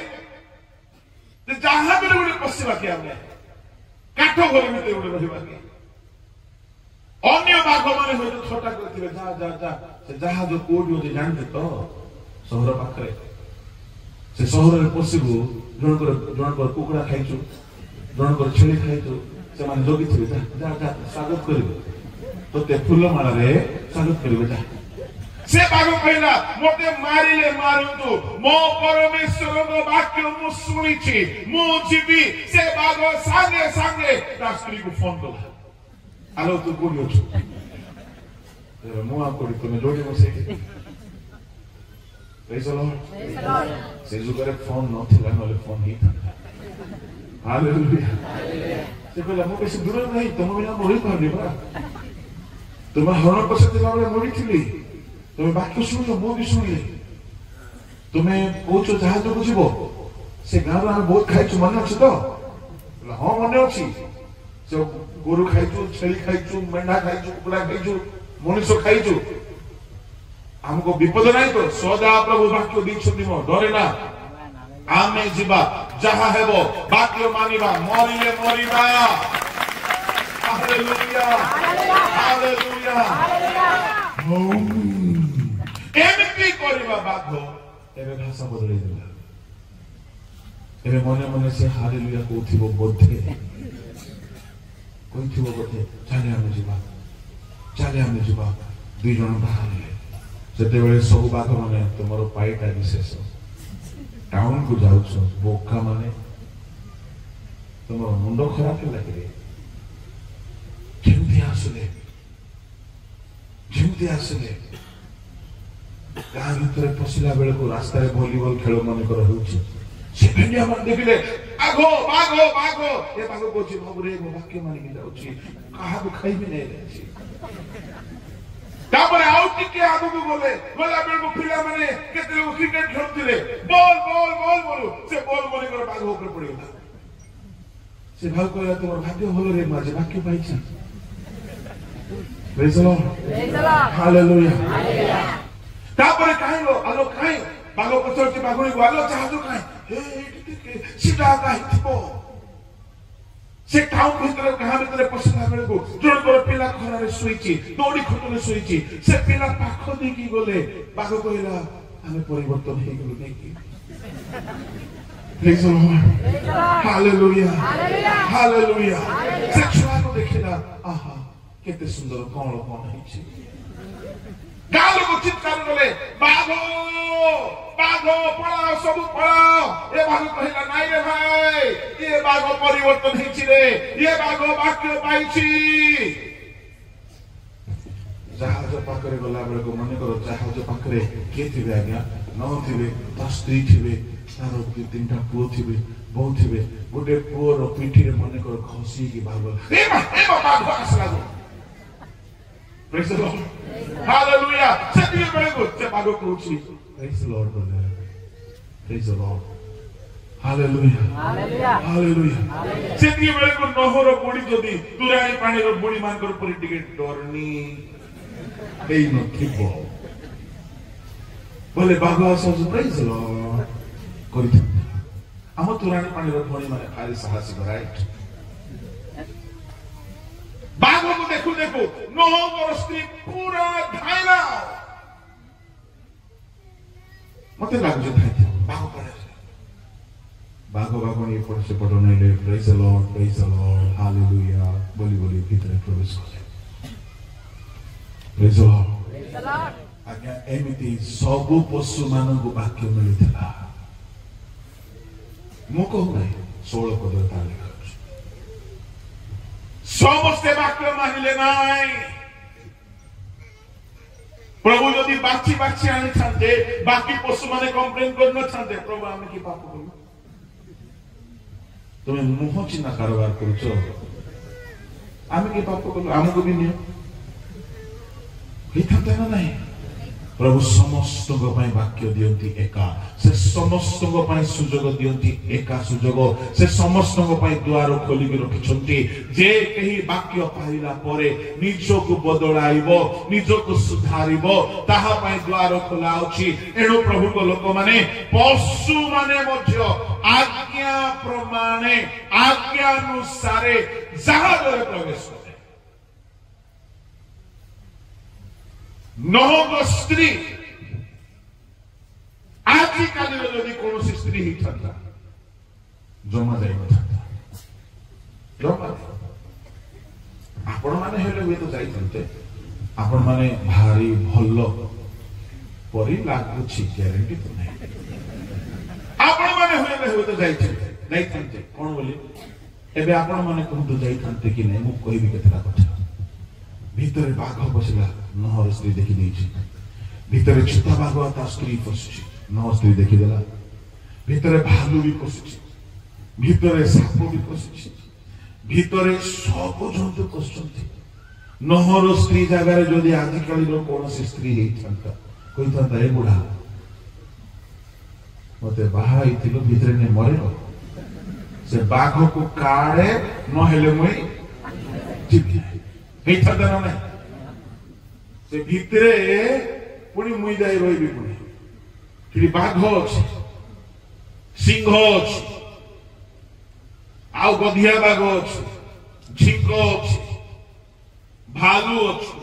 ଯେ ଜାହାଜରେ ଗୋଟେ ପଶିବା କି, ଆମେ କାଠ ଘର ଭିତରେ ଗୋଟେ ରହିବା କି? ଅନ୍ୟ ବାଘ ମାନେ ହୁଏତ ଥଟ୍ଟା କରିଥିବେ, ଯା ସେ ଜାହାଜ କୋଉଠି ଅଛି ଜାଣିବେ ତ? ସହର ପାଖରେ। ସେ ସହରରେ ପଶିବୁ, ଜଣଙ୍କର କୁକୁଡ଼ା ଖାଇଛୁ, ଜଣଙ୍କର ଛେଳି ଖାଇଛୁ, ସେମାନେ ଜଗିଥିବେ, ଯା ସ୍ୱାଗତ କରିବେ, ତୋତେ ଫୁଲମାଳାରେ ସ୍ୱାଗତ କରିବେ, ଯା। ସେ ବାଘ କହିଲା ମତେ ମାରିଲେ ମାରନ୍ତୁ, ମୋ ପରମେଶ୍ୱରଙ୍କ ବାକ୍ୟ ମୁଁ ଶୁଣିଛି, ମୁଁ ଯିବି। ସେ ବାଘ ସାଙ୍ଗେ ସାଙ୍ଗେ ତା ସ୍ତ୍ରୀକୁ ଫୋନ କଲା, ଆଲୋ ତୁ କୋଉଠି ଅଛୁ? ମୁଁ ଆଉ କୋଉଠି, ତୁମେ ଯୋଉଠି ମୁଁ ସେଇଠି। ସେ ଯୁଗରେ ଫୋନ ନଥିଲା, ନହେଲେ ଫୋନ ହେଇଥାନ୍ତା। ହାଲେଲୁୟା। ସେ କହିଲା ମୁଁ ବେଶୀ ଦୂରରେ ନାହିଁ, ତମ ବିନା ମରିପାରୁନି ପରା। ତୁମେ ହରଣ ପଛରେ ଥିଲାବେଳେ ମରିଥିଲି, ତୁମେ ବାକ୍ୟ ଶୁଣିଲ, ମୁଁ ବି ଶୁଣିଲି। ତୁମେ କହୁଛ ଜାହାଜକୁ ଯିବ, ସେ ଗାଁରୁ ଆମେ ବହୁତ ଖାଇଛୁ, ମନେ ଅଛି ତ? ହଁ ମନେ ଅଛି। ସେ ଗୋରୁ ଖାଇଛୁ, ଛେଳି ଖାଇଛୁ, ମେଣ୍ଢା ଖାଇଛୁ, କୁକୁଡ଼ା ଖାଇଛୁ, ମଣିଷ ଖାଇଛୁ, ଆମକୁ ବିପଦ ନାହିଁ ତ? ସଦା ପ୍ରଭୁ ବାକ୍ୟ ଦେଇଛନ୍ତି, ମୋ ଡରେ ନା, ଆମେ ଯିବା, ଯାହା ହେବ ବାକ୍ୟ ମାନିବା, ମରିଲେ ମରିବା। Hallelujah, hallelujah. ଏମିତି କରିବା ବାଘ ଏବେ ଭାଷା ବଦଳେଇ ଦେଲା। ଏବେ ମନେ ମନେ ସେ ହାଲେଲୁୟା କହୁଥିବ ବୋଧେ, ଚାଲେ ଆମେ ଯିବା। ଦୁଇ ଜଣ ବାହାରିଲେ। ସେତେବେଳେ ସବୁ ବାଘ ମାନେ ତୁମର ପାଇଟା ବିଶେଷ, ଟାଉନକୁ ଯାଉଛ ବୋକା ମାନେ, ତୁମର ମୁଣ୍ଡ ଖରାପ ହେଲା କି? ଯେମିତି ଆସିଲେ ଗାଁ ଭିତରେ ପଶିଲା ବେଳକୁ ରାସ୍ତାରେ ଭଲିବଲ ଖେଳ ମନେକର ହେଉଛି। ସେ ଭେଣ୍ଡିଆ ମାନେ ଦେଖିଲେ ବାଘ। ଏ ବାଘ କହୁଛି ବାବୁରେ ମୋ ବାକ୍ୟ ମାନିକି ଯାଉଛି, କାହାକୁ ଖାଇବି ନାହିଁ। ତାପରେ ଆଉ ଟିକେ ଆଗକୁ ଗଲା ବେଳକୁ ପିଲାମାନେ କେତେ ଲୋକ କ୍ରିକେଟ ଖେଳୁଥିଲେ, ବଲ ସେ ବଲ ମନେକର ବାଘ ଉପରେ ପଡିଗଲା। ସେ ଭାଗ କହିଲା ତୁମର ଭାଗ୍ୟ ଭଲ ରେ, ମୁଁ ଆଜି ବାକ୍ୟ ପାଇଛି। ତାପରେ କାହିଁଲୋ ଆଲୋ କାହିଁ ବାଘ ପଚାରୁଛି ବାଘୁଣୀକୁ, ଆଲୋ ଜାହାଜ କାହିଁ? ସେଟା କାହିଁଥିବ? ସେ ଟାଉନ ଭିତରେ ଗାଁ ଭିତରେ ପଶିଲା ବେଳକୁ ଜଣଙ୍କର ପିଲା ଖରାରେ ଶୋଇଛି, ଦୌଡ଼ି ଖଟରେ ଶୋଇଛି। ସେ ପିଲା ପାଖ ଦେଇକି ଗଲେ, ବାଘ କହିଲା ଆମେ ପରିବର୍ତ୍ତନ ହେଇଗଲୁ ନେଇକି। Hallelujah, hallelujah. ସେ ଛୁଆକୁ ଦେଖିଲା, ଆହା କେତେ ସୁନ୍ଦର, କଣ ହେଇଛି। ଗାଁ ଲୋକ ଚିତ୍କାର କଲେ ବାଘ ବାଘ ପଳାଅ ସବୁ ପଳାଅ। ଏ ବାଘ କହିଲା ନାଇଁ ରେ ଭାଇ, ଏ ବାଘ ପରିବର୍ତ୍ତନ ହେଇଛି ରେ, ଏ ବାଘ ବାକ୍ୟ ପାଇଛି। ଜାହାଜ ପାଖରେ ଗଲା ବେଳକୁ ମନେକର ଜାହାଜ ପାଖରେ କିଏ ଥିବେ ଆଜ୍ଞା? ନଥିବେ, ତା ସ୍ତ୍ରୀ ଥିବେ, ତାର 2-3ଟା ପୁଅ ଥିବେ, ବୋଉ ଥିବେ। ଗୋଟେ ପୁଅର ପିଠିରେ ମନେକର ଘଷିକି ବାଘ ବାଘ ଆସିଲା। Praise the Lord. Hallelujah. ସେତିକି ବେଳକୁ ସେ ବାଘ କହୁଛି Praise the Lord brother. Praise the Lord. Hallelujah. Hallelujah. ସେତିକି ବେଳକୁ ନହର ବୁଢୀ ଯଦି ତୁରାଣୀ ପାଣିର ବୁଢୀ ମାନଙ୍କର ପରି ଟିକେ ଡରନି ହେଇନଥିବ ବୋଲେ ବାଘ ଆସୁ Praise the Lord କରିଥାନ୍ତି। ଆମ ତୁରାଣୀ ପାଣିର ଭଣୀ ମାନେ ଭାରି ସାହସିକ, ରାଇଟ୍? ବାଘକୁ ଦେଖୁ ଦେଖୁ ନୋହଙ୍କର ସ୍ତ୍ରୀ ପୁରା ଧାଇଲା। ମତେ ଲାଗୁଛି ଧାଇଥିବ ବାଘ ପଳେଇ ବାଘ ଏପଟ ସେପଟ ନେଲେ Praise the Lord, Praise the Lord, Hallelujah ବୋଲି ବୋଲି ଭିତରେ ପ୍ରବେଶ କଲେ। Praise the Lord. ଆଜ୍ଞା ଏମିତି ସବୁ ପଶୁ ମାନଙ୍କୁ ବାକ୍ୟ ମିଳିଥିଲା। ମୁଁ କହୁନାହିଁ 16 ପଦରେ ତାହା ଲେଖା ଅଛି। ସମସ୍ତେ ବାକ୍ୟ ମାନିଲେ ନାହିଁ। ପ୍ରଭୁ ଯଦି ବାଛି ବାଛି ଆଣିଥାନ୍ତେ ବାକି ପଶୁମାନେ କମ୍ପ୍ଲେନ କରିନଥାନ୍ତେ ପ୍ରଭୁ ଆମେ କି ପାପ କଲୁ? ତୁମେ ମୁହଁ ଚିହ୍ନା କାରବାର କରୁଛ, ଆମେ କି ପାପ କଲୁ? ଆମକୁ ବି ନିଅ ହେଇଥାନ୍ତା ନା ନାହିଁ? ପ୍ରଭୁ ସମସ୍ତଙ୍କ ପାଇଁ ବାକ୍ୟ ଦିଅନ୍ତି ଏକା, ସେ ସମସ୍ତଙ୍କ ପାଇଁ ସୁଯୋଗ ଦିଅନ୍ତି ଏକା ସୁଯୋଗ। ସେ ସମସ୍ତଙ୍କ ପାଇଁ ଦ୍ୱାର ଖୋଲିକି ରଖିଛନ୍ତି। ଯେ କେହି ବାକ୍ୟ ପାଇଲା ପରେ ନିଜକୁ ବଦଳାଇବ, ନିଜକୁ ସୁଧାରିବ, ତାହା ପାଇଁ ଦ୍ୱାର ଖୋଲା ଅଛି। ଏଣୁ ପ୍ରଭୁଙ୍କ ଲୋକମାନେ ପଶୁମାନେ ମଧ୍ୟ ଆଜ୍ଞା ପ୍ରମାଣେ ଆଜ୍ଞାନୁସାରେ ଜାହାଜରେ ପ୍ରବେଶ କଲେ। ନୋହଙ୍କ ସ୍ତ୍ରୀ ଆଜିକାଲିର ଯଦି କୌଣସି ସ୍ତ୍ରୀ ହେଇଥାନ୍ତା ଜମା ଯାଇନଥାନ୍ତା। ଜମା ଆପଣମାନେ ହେଲେ ହୁଏତ ଯାଇଥାନ୍ତେ। ଆପଣମାନେ ଭାରି ଭଲ ପରି ଲାଗୁଛି, ଗ୍ୟାରେଣ୍ଟି ତ ନାହିଁ। ଆପଣମାନେ ହେଲେ ହୁଏତ ଯାଇଥାନ୍ତେ କଣ ବୋଲି? ଏବେ ଆପଣମାନେ କୁହନ୍ତୁ ଯାଇଥାନ୍ତେ କି ନାହିଁ? ମୁଁ କହିବି କେତେଟା କଥା। ଭିତରେ ବାଘ ପଶିଲା, ନହର ସ୍ତ୍ରୀ ଦେଖିଦେଇଛି। ଭିତରେ ଚିତା ବାଘ ତା ସ୍ତ୍ରୀ ପଶିଛି, ନହର ସ୍ତ୍ରୀ ଦେଖିଦେଲା। ଭିତରେ ଭାଲୁ ବି ପଶିଛି, ଭିତରେ ସାପ ବି ପଶିଛି, ଭିତରେ ସବୁ ଜନ୍ତୁ ପଶୁଛନ୍ତି। ନହର ସ୍ତ୍ରୀ ଜାଗାରେ ଯଦି ଆଜିକାଲିର କୌଣସି ସ୍ତ୍ରୀ ହେଇଥାନ୍ତା କହିଥାନ୍ତା ଏ ବୁଢା ମତେ ବାହା ହେଇଥିଲ ଭିତରେ ନେ ମରିବ, ସେ ବାଘକୁ କାଳେ ନହେଲେ ମୁଇଁ ଯିବି ହେଇଥାନ୍ତା ନା ନାହିଁ? ସେ ଭିତରେ ପୁଣି ମୁଇଁ ଯାଇ ରହିବି। ପୁଣି ସେଠି ବାଘ ଅଛି, ସିଂହ ଅଛି, ଆଉ ଗଧିଆ ବାଘ ଅଛି, ଝିଙ୍କ ଅଛି, ଭାଲୁ ଅଛି,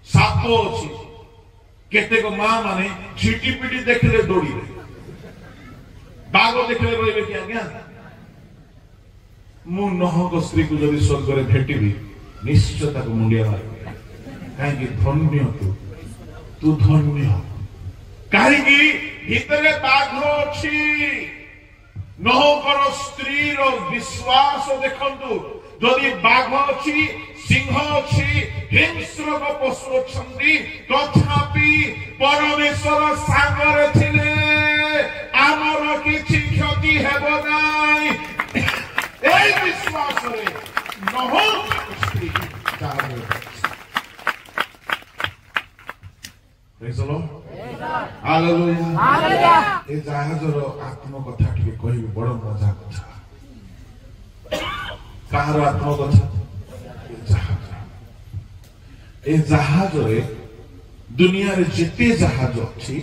ସାପ ଅଛି। କେତେକ ମା ମାନେ ଝିଟି ପିଟି ଦେଖିଲେ ଦୌଡ଼ିବେ, ବାଘ ଦେଖିଲେ ରହିବେ କି ଆଜ୍ଞା? ମୁଁ ନହଙ୍କ ସ୍ତ୍ରୀକୁ ଯଦି ସ୍ୱର୍ଗରେ ଭେଟିବି ନିଶ୍ଚୟ ତାକୁ ମୁଣ୍ଡିଆ ମାରିବି। କାହିଁକି? ଧନ୍ୟ ତୁ ଧନ୍ୟ। କାହିଁକି? ଭିତରେ ବାଘ ଅଛି। ନୋହଙ୍କର ସ୍ତ୍ରୀର ବିଶ୍ୱାସ ଦେଖନ୍ତୁ। ଯଦି ବାଘ ଅଛି, ସିଂହ ଅଛି, ହିଂସ୍ର ପଶୁ ଅଛନ୍ତି, ତଥାପି ପରମେଶ୍ୱର ସାଙ୍ଗରେ ଥିଲେ ଆମର କିଛି କ୍ଷତି ହେବ ନାହିଁ। এই বিশ্বাসরে নহর স্ত্রী জাহাজে Praise the Lord. Hallelujah. Hallelujah. এই জাহাজর আত্মকথা টিকে কহিবি, বড় মজা কথা। কাহার আত্মকথা? জাহাজ। এই জাহাজরে দুনিয়ার যেতে জাহাজ ଅଛି,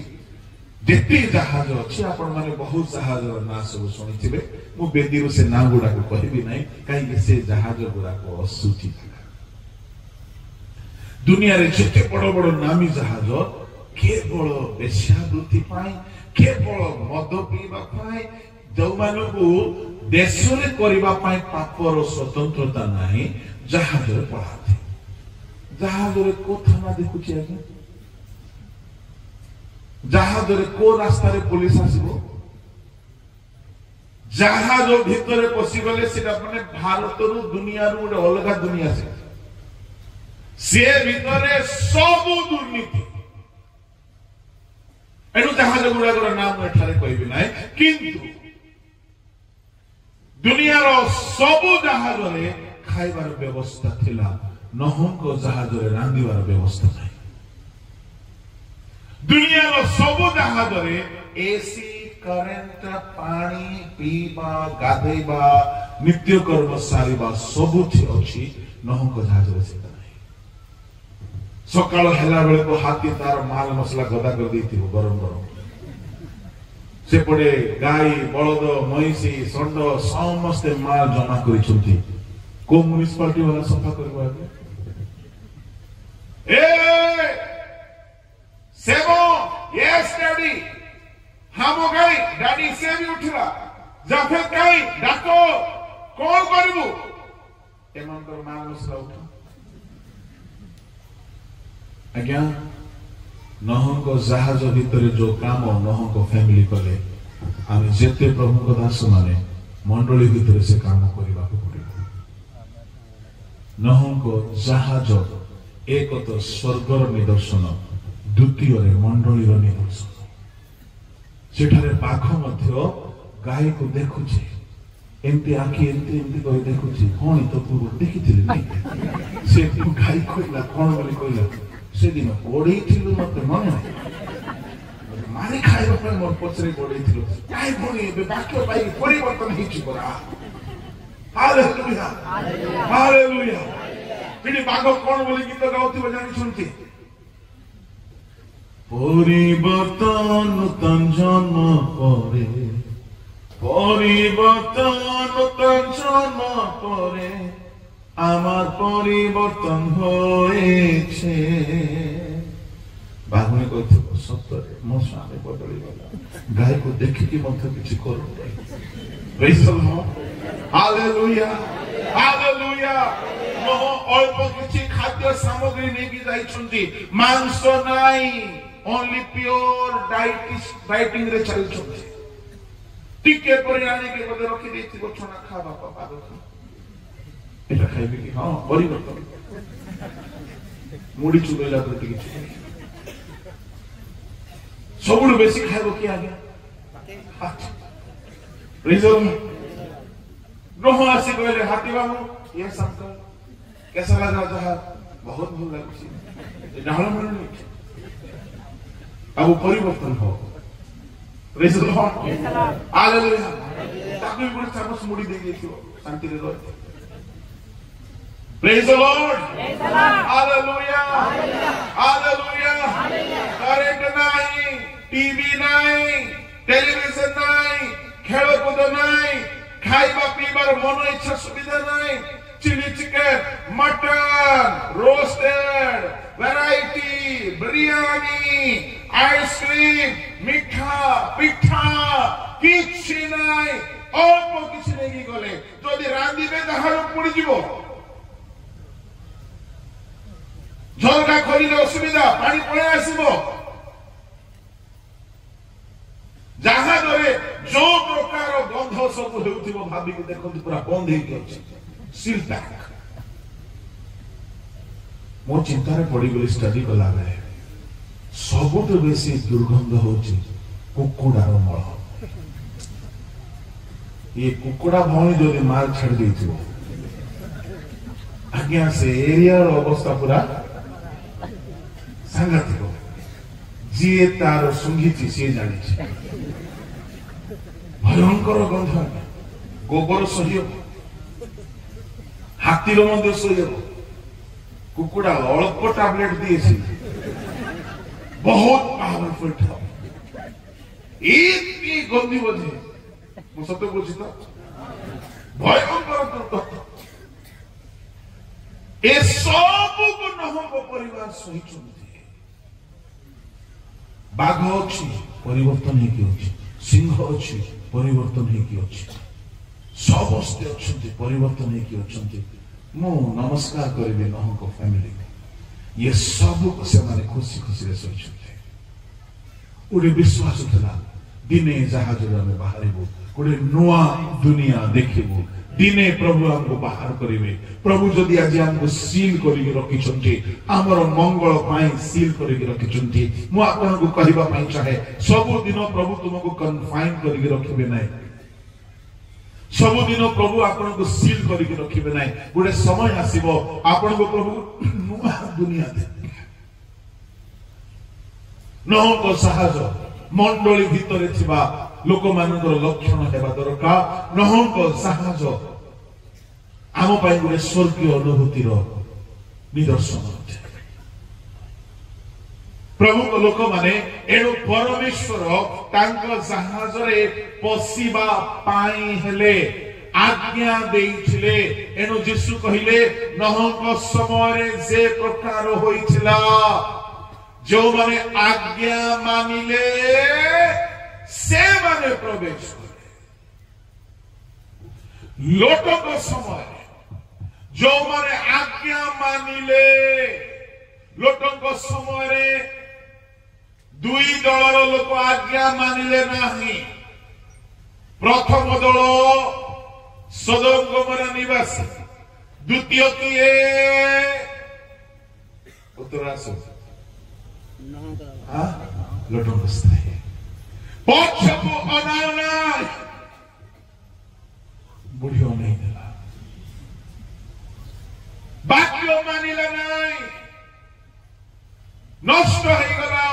ଯେତେ ଜାହାଜ ଅଛି, ଆପଣ ମାନେ ବହୁତ ଜାହାଜର ନାଁ ସବୁ ଶୁଣିଥିବେ। ମୁଁ ବେଦୀରୁ ସେ ନାଁ ଗୁଡାକ କହିବି ନାହିଁ, କାହିଁକି ସେ ଜାହାଜ ଗୁଡାକ ଅଶୁଚି ଥିଲା। ଦୁନିଆରେ ଯେତେ ବଡ ବଡ ନାମୀ ଜାହାଜ କେବଳ ବେଶ୍ୟାବୃତ୍ତି ପାଇଁ, କେବଳ ମଦ ପିଇବା ପାଇଁ, ଯୋଉମାନଙ୍କୁ ଦେଶରେ କରିବା ପାଇଁ ପାପର ସ୍ୱତନ୍ତ୍ରତା ନାହିଁ, ଜାହାଜରେ ପଳାନ୍ତି। ଜାହାଜରେ କୋଉ ଥାନା ଦେଖୁଛି ଆଜ୍ଞା? ଜାହାଜରେ କୋ ରାସ୍ତାରେ ପୋଲିସ ଆସିବ? ଜାହାଜ ଭିତରେ ପଶିଗଲେ ସେଟା ମାନେ ଭାରତରୁ ଦୁନିଆରୁ ଗୋଟେ ଅଲଗା ଦୁନିଆ ସେ ଭିତରେ ସବୁ ଦୁର୍ନୀତି। ଏଣୁ ଜାହାଜ ଗୁଡାକର ନାମ ଏଠାରେ କହିବି ନାହିଁ, କିନ୍ତୁ ଦୁନିଆର ସବୁ ଜାହାଜରେ ଖାଇବାର ବ୍ୟବସ୍ଥା ଥିଲା, ନୋହଙ୍କ ଜାହାଜରେ ରାନ୍ଧିବାର ବ୍ୟବସ୍ଥା ନାହିଁ। ଦୁନିଆର ସବୁ ଜାହାଜରେ ଏସି, କରେଣ୍ଟ, ପାଣି ପିଇବା, ଗାଧେଇବା, ନିତ୍ୟକର୍ମ ସାରିବା ସବୁଠି ଅଛି, ନୋହଙ୍କ ଜାହାଜରେ ସେଟା ନାହିଁ। ସକାଳ ହେଲା ବେଳକୁ ହାତୀ ତାର ମାଲ ମସଲା ଗଦା କରିଦେଇଥିବ ଗରମ ଗରମ। ସେପଟେ ଗାଈ, ବଳଦ, ମଇଁଷି, ଷଣ୍ଢ ସମସ୍ତେ ମାଲ ଜମା କରିଛନ୍ତି। କୋଉ ମ୍ୟୁନିସିପାଲିଟି ବାଲା ସଫା କରିବ? ହାମ ଗାଈ ଡାଡି ସେ ବି ଉଠିଲା, ଜାଫେଦ ଗାଈ ଡାକ, କଣ କରିବୁ? ଏମାନଙ୍କର ମାଲ ମସଲା ଉଠ। ଆଜ୍ଞା, ନୋହଙ୍କ ଜାହାଜ ଭିତରେ ଯୋଉ କାମ ନୋହଙ୍କ ଫ୍ୟାମିଲି କଲେ, ଆମେ ଯେତେ ପ୍ରଭୁଙ୍କ ଦାସ ମାନେ ମଣ୍ଡଳୀ ଭିତରେ ସେ କାମ କରିବାକୁ ପଡିବ। ନୋହଙ୍କ ଜାହାଜ ଏକ ତ ସ୍ୱର୍ଗର ନିଦର୍ଶନ, ଦ୍ୱିତୀୟରେ ମଣ୍ଡଳୀର ନିଦର୍ଶନ। ସେଠାରେ ବାଘ ମଧ୍ୟ ଗାଈକୁ ଦେଖୁଛି, ଏମିତି ଆଖି ଏମିତି ଏମିତି କରି ଦେଖୁଛି। କଣ ତ ପୂର୍ବରୁ ଦେଖିଥିଲି ନାଇଁ? ସେ ଗାଈ କହିଲା, କଣ ବୋଲି କହିଲା, ସେଦିନ ଗୋଡେଇଥିଲୁ ମତେ ମନେ ନାହିଁ, ମାରି ଖାଇବା ପାଇଁ ମୋର ପଛରେ ଗୋଡେଇଥିଲୁ। କାହିଁ ଭଉଣୀ ଏବେ ବାକ୍ୟ ପାଇ ପରିବର୍ତ୍ତନ ହେଇଛି ପରା। Hallelujah, hallelujah. ସେଠି ବାଘ କଣ ବୋଲି ଗୀତ ଗାଉଥିବ ଜାଣିଛନ୍ତି? পরিবর্তন নূতন জন্ম পরে, পরিবর্তন নূতন জন্ম পরে আমার পরিবর্তন হয়েছে। বাঘুনি কইଥିବ ସତରେ ମୋ ସ୍ୱାମୀ ବଦଳିଗଲା, ଗାଈକୁ ଦେଖିକି ମଧ୍ୟ କିଛି କରୁନି। ପ୍ରେଜ୍ ଦ ଲର୍ଡ, ହାଲେଲୁୟା, ହାଲେଲୁୟା। ନୋହ ଅଳ୍ପ କିଛି ଖାଦ୍ୟ ସାମଗ୍ରୀ ନେଇକି ଯାଇଛନ୍ତି, ମାଂସ ନାହିଁ, only pure dieting ରେ ଚାଲିଛନ୍ତି। ଟିକେ ପରେ ଆଣିକି ବୋଧେ ରଖି ଦେଇଥିବ, ଛଣା ଖା ବାପା, ବାଗ ଖା, ଏଟା ଖାଇବେ କି? ହଁ, ପରିବର୍ତ୍ତନ। ମୁଢି ଚୁବେଇଲା ପରେ ଟିକେ ସବୁଠୁ ବେଶୀ ଖାଇବ କି? ଆଜ୍ଞା, नोह आसी कहले, हाथी बाबू ये अंकल कैसा लग रहा था? बहुत भल लगे, डाल मिलनी अब परिवर्तन हो। Praise the Lord, hallelujah. ताकू भी बड़े चामच मुड़ी दे गई थी, शांति रे रहो। Praise the Lord, hallelujah, hallelujah. Current नहीं, टीवी नहीं, टेलीविजन नहीं, खेलकूद नहीं, खाइबा पीबार मन इच्छा सुविधा नहीं। Chilli chicken, mutton, roasted, variety, biryani, ice cream, मिठा, पिठा किछि नहीं, अल्प किछि नहीं गले जदि रांधिबे ताहार पड़ी जीवो। झरका खोलिले असुविधा, पानी पळे आसीबो। ଜାହାଜରେ ଯୋଉ ପ୍ରକାର ଗନ୍ଧ ସବୁ ହେଉଥିବ ଭାବିକି ଦେଖନ୍ତୁ, ପୁରା ବନ୍ଦ ହେଇକି ଅଛି, ସିଲ୍ ପ୍ୟାକ୍। ମୋ ଚିନ୍ତାରେ ପଡିଗଲି ଷ୍ଟଡି କଲାବେଳେ, ସବୁଠୁ ବେଶୀ ଦୁର୍ଗନ୍ଧ ହଉଛି କୁକୁଡାର ମଳ। ଇଏ କୁକୁଡା ଭଉଣୀ ଯଦି ମାଲ ଛାଡି ଦେଇଥିବ, ଆଜ୍ଞା ସେ ଏରିଆର ଅବସ୍ଥା ପୁରା ସାଂଘାତିକ। ଯିଏ ତାର ଶୁଙ୍ଘିଛି ସିଏ ଜାଣିଛି, ଭୟଙ୍କର ଗନ୍ଧ। ଗୋବର ସହିବ, ହାତୀର ମଧ୍ୟ ସହିବ। କୁକୁଡା ଅଳ୍ପ ଟାବଲେଟ ଦିଏছি, ବହୁତ ପାୱାରଫୁଲ ଥାଉ, ଏମିତି ଗନ୍ଧିବ ଯେ ମୁଁ ସତ କହୁଛି ତ, ଭୟଙ୍କର ଦୁର୍ଗନ୍ଧ। ଏସବୁକୁ ନୋହଙ୍କ ପରିବାର ସହିଛନ୍ତି। ବାଘ ଅଛି, ପରିବର୍ତ୍ତନ ହେଇକି ଅଛି, ସିଂହ ଅଛି, ପରିବର୍ତ୍ତନ ହେଇକି ଅଛି, ସମସ୍ତେ ଅଛନ୍ତି, ପରିବର୍ତ୍ତନ ହେଇକି ଅଛନ୍ତି। ମୁଁ ନମସ୍କାର କରିବି ନୋହଙ୍କ ଫ୍ୟାମିଲିକୁ, ଇଏ ସବୁକୁ ସେମାନେ ଖୁସି ଖୁସିରେ ସହିଛନ୍ତି। गोटे विश्वास था दिने जहाज आम बाहर गोटे नुआ दुनिया देखबू दिने प्रभु हमको बाहर करेंगे प्रभु जदि आज हमको सील करके रखी आमर मंगल पाई सील करके रखी मुझे आपन को कहवा चाहे सबुदिन प्रभु तुमको कन्फाइन करके रखिबे ना सबुदिन प्रभु आपन को सील करके रखिबे ना गोटे समय आसीबो आपन को प्रभु नुआ दुनिया दे नहको साहस मंडली भितर थिबा लोक मानकर लक्षण हेबा दरकार नहको साहस आम पाई गोटे स्वर्गीय अनुभूतिर निदर्शन प्रभु को लोक माने एणु परमेश्वर तांको जहाज रे पसिबा पाई हेले आज्ञा देइथिले एणु यीशु कहिले नहको समय रे जे प्रकार होइथिला जो माने आज्ञा मानिले से माने प्रवेश करे लोटक समय जो माने आज्ञा मानिले लोटक समय दुई दलर लोक आज्ञा मानिले नाही प्रथम दल सदोम गमोरा निवासी द्वितीय किए उत्तरासो लोटक स्थायी पक्षको अनावना बुढ़ियो नहीं देला बाक्य मानिला नहीं नष्ट हो गला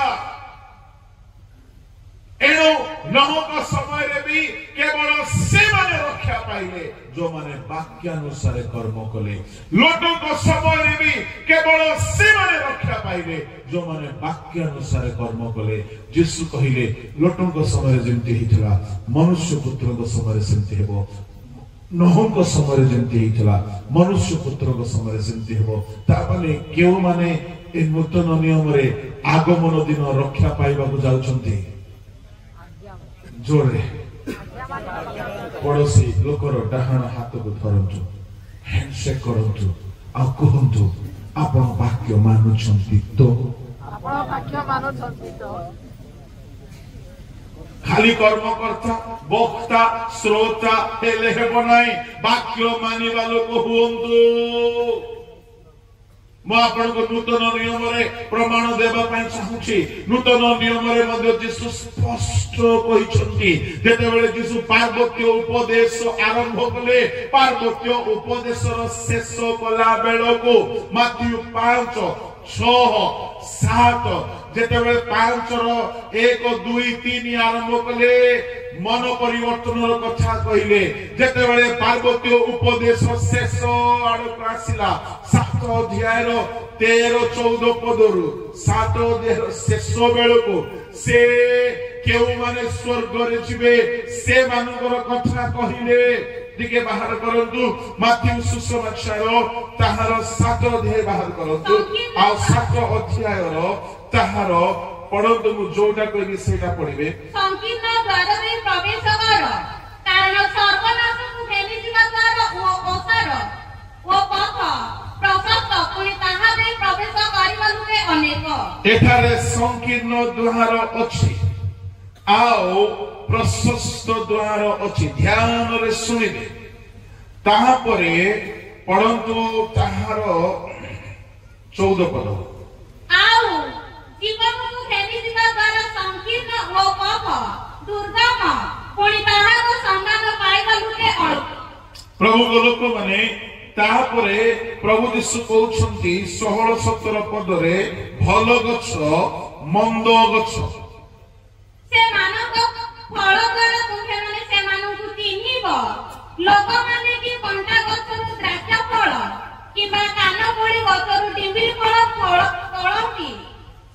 एणु नहक समय रे भी केवल से माने रक्षा पाइले जो माने वाक्यानुसार कर्म कले लोटक समय रे भी केवल से माने रक्षा पाइले जो माने वाक्यानुसार कर्म कले यीशु कहिले लोटक समय जेमति हितला मनुष्य पुत्र समय सेमति हेबो नहक समय जेमति हितला मनुष्य पुत्र समय सेमति हेबो ता माने केउ माने ए नूतन नियम रे आगमन दिन रक्षा पाइबा को जाउछंती जोरे पड़ोसी लोकर डाहाण हाथ को धरतु हैंडशेक करतु आ कहतु आपण वाक्य मानुछंती तो खाली कर्मकर्ता वक्ता श्रोता हेले हेबो नाही वाक्य मानिबा लोक हुंतु मु आपन को नूतन नियम रे प्रमाण देबा पई चाहूची नूतन नियम रे मध्ये यीशु स्पष्ट कहिसंती जेतेबेले यीशु पार्वत्य उपदेश आरंभ कले पार्वत्य उपदेशर शेष कला बेलको माथ्यू 5:6-7 जेतेबेले 5:1-2-3 आरंभ कले मन परिवर्तन कथा कहले जेतेबेले पार्वत्य उपदेश शेष आड़क आसिला 7 अध्याय 13-14 पदरु 7 अध्याय शेष बेलको से केउ माने स्वर्ग रे जिवे से मानकर कथा कहिले दिके बाहर करंतु माथ्यू सुसमाचार ताहार 7 अध्याय बाहर करंतु आ 7 अध्याय ताहार पढ़ंतु मु जोटा कहली सेटा पढ़िबे संकीर्ण द्वार रे प्रवेश कर कारण सर्वनाश को हेली जीवा द्वार ओ ओसार ओ पथ प्रशस्त पुनी ताहा रे प्रवेश करिबा लुके अनेक एठारे संकीर्ण द्वार अछि आओ प्रशस्त द्वार अछि ध्यान रे सुनिबे ताहा परे पढ़ंतु ताहार 14 पद आओ जीवन को हेली जीवा द्वार संकीर्ण ओ पथ दुर्गम पुनी ताहा रो संधान पाइबा लुके अनेक प्रभु लोक माने तापरे प्रभु यीशु कहउछंती 16-17 पदरे भल गछ मंद गछ से मानक फल द्वारा तुमे माने से मानकु चिन्हिबो लोक माने कि कंटा गछरु द्राक्ष फल किबा कान बोली गछरु डिंबिल फल तोळंती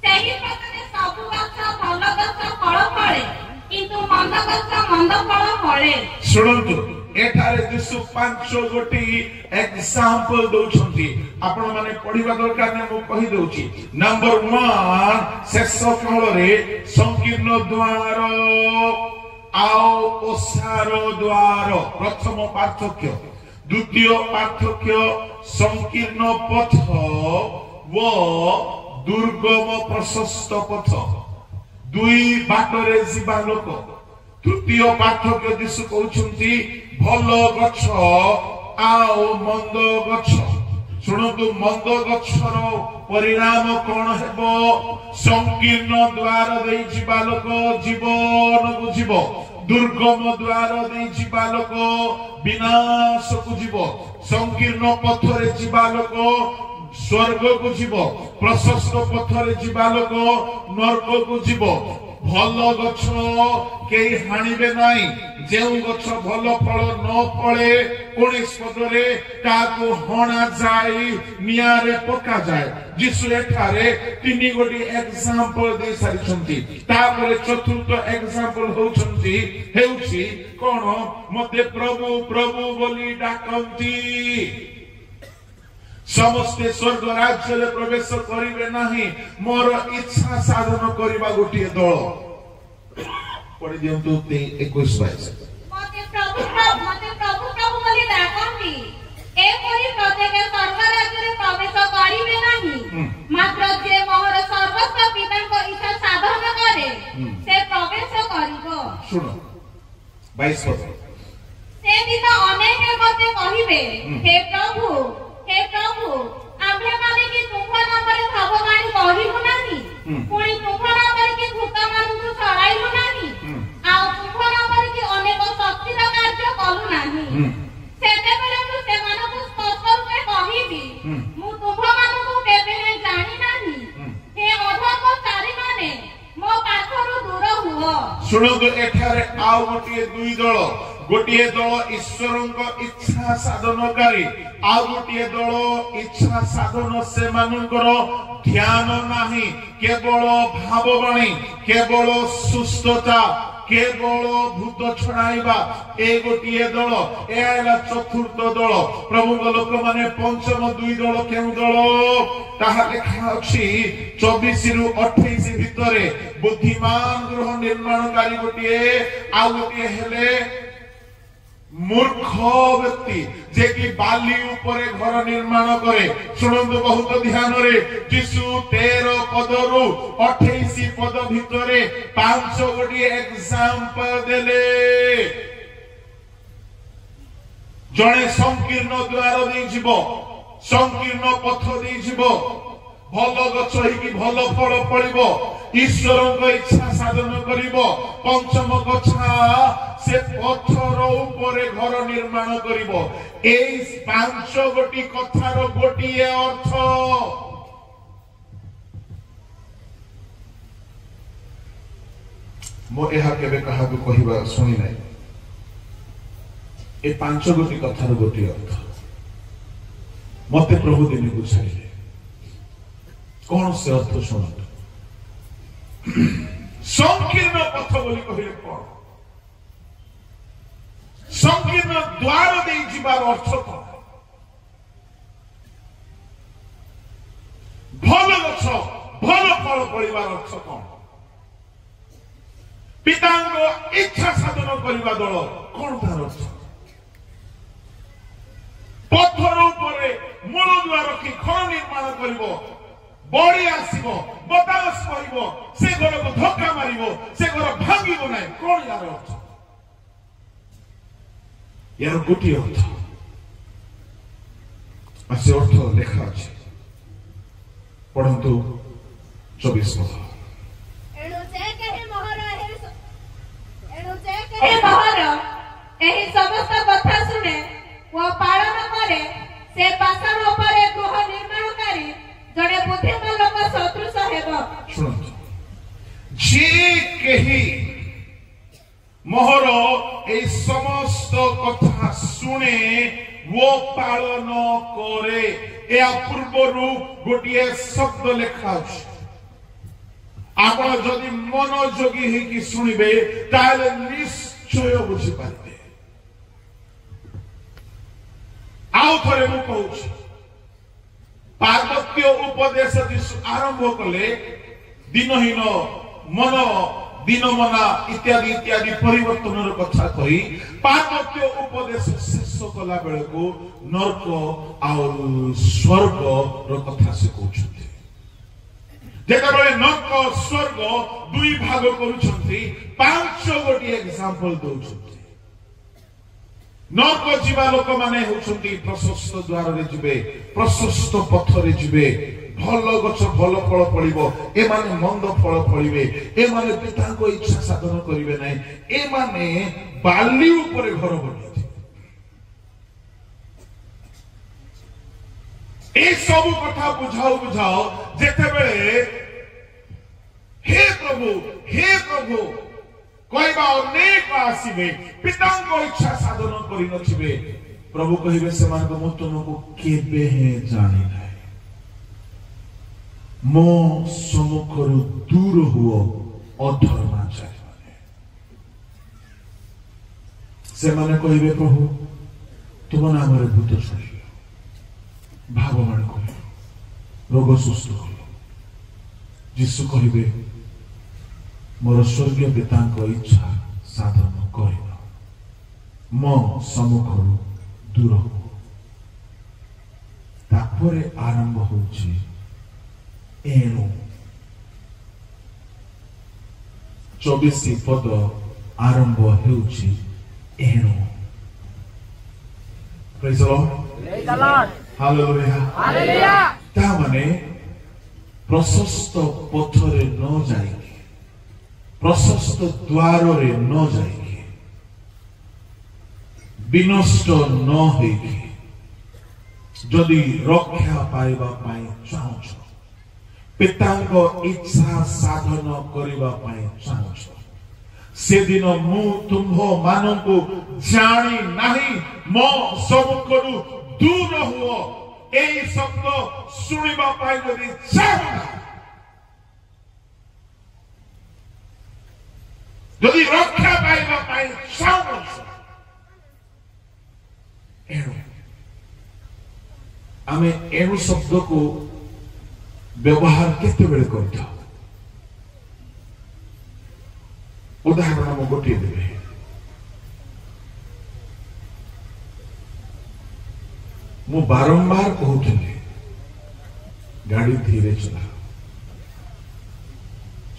सेही प्रकारे सब गछ भल गछ फल फळे किंतु मंद गछ मंद फल फळे सुनंतु एठारे यीशु 5 गोटी एग्जांपल दउछंती आपण माने पढिबा दरकार ने मु कहि दउची नंबर 1 शेष काल रे संकीर्ण द्वार आओ ओसार द्वार प्रथम पार्थक्य द्वितीय पार्थक्य संकीर्ण पथ व दुर्गम प्रशस्त पथ दुई बाटरे जीवा लोक तृतीय पार्थक्य यीशु कहउछंती भल गछ आओ मंद गछ शुणु मंद गछर परिणाम कौन हेबो संकीर्ण द्वार दे जीवा लोक जीवन को जीव दुर्गम द्वार दे जीवा लोक विनाश को जीव संकीर्ण पथरे जीवा लोक स्वर्ग को जीव प्रशस्त पथरे जीवा लोक नरक को जीव भल गछ केही हाणिबे नाही जेउ गछ भल फल न फळे कोनिस पदरे ताको हणा जाई नियारे पका जाए जिसु एठारे तिनी गोटी एग्जांपल दे सारिछंती तापरे चतुर्थ एग्जांपल होउछंती हेउछि कोन मते प्रभु प्रभु बोली डाकंती समस्ते स्वर्ग राज्य में प्रवेश करिवे नाही मोर इच्छा साधन करिबा गोटिए दल पढि दियंतु 21-22 मते प्रभु बोली डाकंती एपरि प्रत्येक स्वर्ग राज्य में प्रवेश करिवे नाही मात्र जे मोर सर्वस्व पिता को इच्छा साधन करे से प्रवेश करिवो सुनो 22 पद से दिन अनेक मते कहिबे हे प्रभु आम्हे माने कि तुमको नामरे भाववाणी कहिलु नाही पुणी तुमको नामरे कि भूत मानू छड़ाइलु नाही आ तुमको नामरे कि अनेक शक्तिर कार्य कलु नाही सेते बेले मु से मानकु स्पष्ट रूपे कहिबी मु तुमको मानकु केबे नै जानि नाही हे अधक चारि माने मो पाखरु दूर हुओ सुनो तो एठारे आउ गोटिए दल ईश्वर इच्छा साधनकारी आउ गोटिए दल इच्छा साधन से मानकर ध्यान नाही केवल भाववाणी केवल सुस्थता केवल भूत छड़ाइबा ए गोटिए दल एला चतुर्थ दल प्रभु लोक माने पंचम दुई दल केउ दल ताहा लेखा अछि 24 रु 28 भितरे बुद्धिमान गृह निर्माणकारी गोटिए आ गोटिए हेले मूर्ख व्यक्ति जे कि बाली ऊपर घर निर्माण करे सुनंदु बहुत ध्यान रे यीशु 13 पदरु 28 पद भितरे 5 गोटी एग्जांपल देले जणे संकीर्ण द्वार दे जीव संकीर्ण पथ दे जीव भल गछ कि भल फल फलिबो ईश्वर इच्छा साधन करिबो पंचम गछा से पथर ऊपर घर निर्माण करिबो एई 5 गोटी कथार गोटिए अर्थ मो एहा केबे कहा को कहिबा सुनि नै ए 5 गोटी कथार गोटिए अर्थ मते प्रभु दिने बुझाइले कौन से अर्थ सुन संकीर्ण पथ बोली कहले कौन संकीर्ण द्वार दे जीवार अर्थ कौन भल गछ भल फल पड़िबार अर्थ कौन पितांग इच्छा साधन करिबा दल कौन तार अर्थ पत्थर ऊपर मूल द्वार रखी घर निर्माण करिबो बड़ी आसीबो बतास करिबो से घर को धक्का मारिबो से घर भांगिबो नै कोन यार अर्थ यार गोटी अर्थ आसे अर्थ लेखा अछि पढन्तु 24 पद एणु जे कहे मोहर एही समस्त कथा सुने वो पालन करे से पाषाण ऊपर गृह निर्माण करे जड़े बुद्धिमान लोक सदृश हेबो सुनନ୍ତୁ जे केही मोहर ए समस्त कथा सुने वो पालन करे ए पूर्वरु गोटिए शब्द लेखा अछि आपण जदि मनोयोगी हे कि सुनिबे ताले निश्चय बुझि पारिबे आउ थरे मु कहूछि पार्वत्य उपदेश यीशु आरंभ कले दिनहीन मन दिनमना इत्यादि इत्यादि परिवर्तन कथा कही पार्वत्य उपदेश शेष कला बेले को नरक आ स्वर्ग रो कथा से कहउछथि ଯେତେବେଳେ ନର୍କ ସ୍ୱର୍ଗ ଦୁଇ ଭାଗ କରୁଛନ୍ତି, 5 ଗୋଟି ଏକ୍ସାମ୍ପଲ ଦଉଛନ୍ତି। ନର୍କ ଯିବା ଲୋକମାନେ ହେଉଛନ୍ତି ପ୍ରଶସ୍ତ ଦ୍ୱାରରେ ଯିବେ, ପ୍ରଶସ୍ତ ପଥରେ ଯିବେ, ଭଲ ଗଛ ଭଲ ଫଳ ଫଳିବ, ଏମାନେ ମନ୍ଦ ଫଳ ଫଳିବେ, ଏମାନେ ପିତାଙ୍କ ଇଚ୍ଛା ସାଧନ କରିବେ ନାହିଁ, ଏମାନେ ବାଲି ଉପରେ ଘର ବନେଇଥିବେ। ଏ ସବୁ କଥା ବୁଝାଉ ଯେତେବେଳେ ହେ ପ୍ରଭୁ କହିବା ଅନେକ ଆସିବେ, ପିତାଙ୍କ ଇଚ୍ଛା ସାଧନ କରିନଥିବେ, ପ୍ରଭୁ କହିବେ ସେମାନଙ୍କ ମୁଁ ତୁମକୁ କେବେ ହେଁ ଜାଣି ନାହିଁ, ମୋ ସମ୍ମୁଖରୁ ଦୂର ହୁଅ ଅଧର୍ମାଚାରୀ ମାନେ। ସେମାନେ କହିବେ ପ୍ରଭୁ ତୁମ ନାମରେ ଭୂତ ଛାଡ଼ିଲ, ଭାବବାଣ କଲ, ରୋଗ ସୁସ୍ଥ କଲ। ଯୀଶୁ କହିବେ ମୋର ସ୍ୱର୍ଗୀୟ ପିତାଙ୍କ ଇଚ୍ଛା ସାଧନ କରିନ, ମୋ ସମ୍ମୁଖରୁ ଦୂର ହୁଅ। ତାପରେ ଆରମ୍ଭ ହଉଛି ଏଣୁ। 24 ପଦ ଆରମ୍ଭ ହେଉଛି ଏଣୁ। ପ୍ରେଜ୍ ଦ ଲର୍ଡ, ହାଲେଲୁୟା। ତା ମାନେ ପ୍ରଶସ୍ତ ପଥରେ ନ ଯାଇକି, ପ୍ରଶସ୍ତ ଦ୍ୱାରରେ ନ ଯାଇକି, ବିନଷ୍ଟ ନ ହେଇକି ଯଦି ରକ୍ଷା ପାଇବା ପାଇଁ ଚାହୁଁଛ, ପିତାଙ୍କ ଇଚ୍ଛା ସାଧନ କରିବା ପାଇଁ ଚାହୁଁଛ, ସେଦିନ ମୁଁ ତୁମ୍ଭ ମାନଙ୍କୁ ଜାଣି ନାହିଁ, ମୋ ସମ୍ମୁଖରୁ ଦୂର ହୁଅ। এই শব্দ শুনিবা পাই যদি চাও, যদি রক্ষা পাইবা পাই চাও, এণু আমি এণু শব্দକୁ ବ୍ୟବହାର କେତେବେଳେ କରିଥାଉ? ଉଦାହରଣ ମୁଁ ଗୋଟିଏ ଦେବି। ମୁଁ ବାରମ୍ବାର କହୁଥିଲି ଗାଡି ଧୀରେ ଚଲା,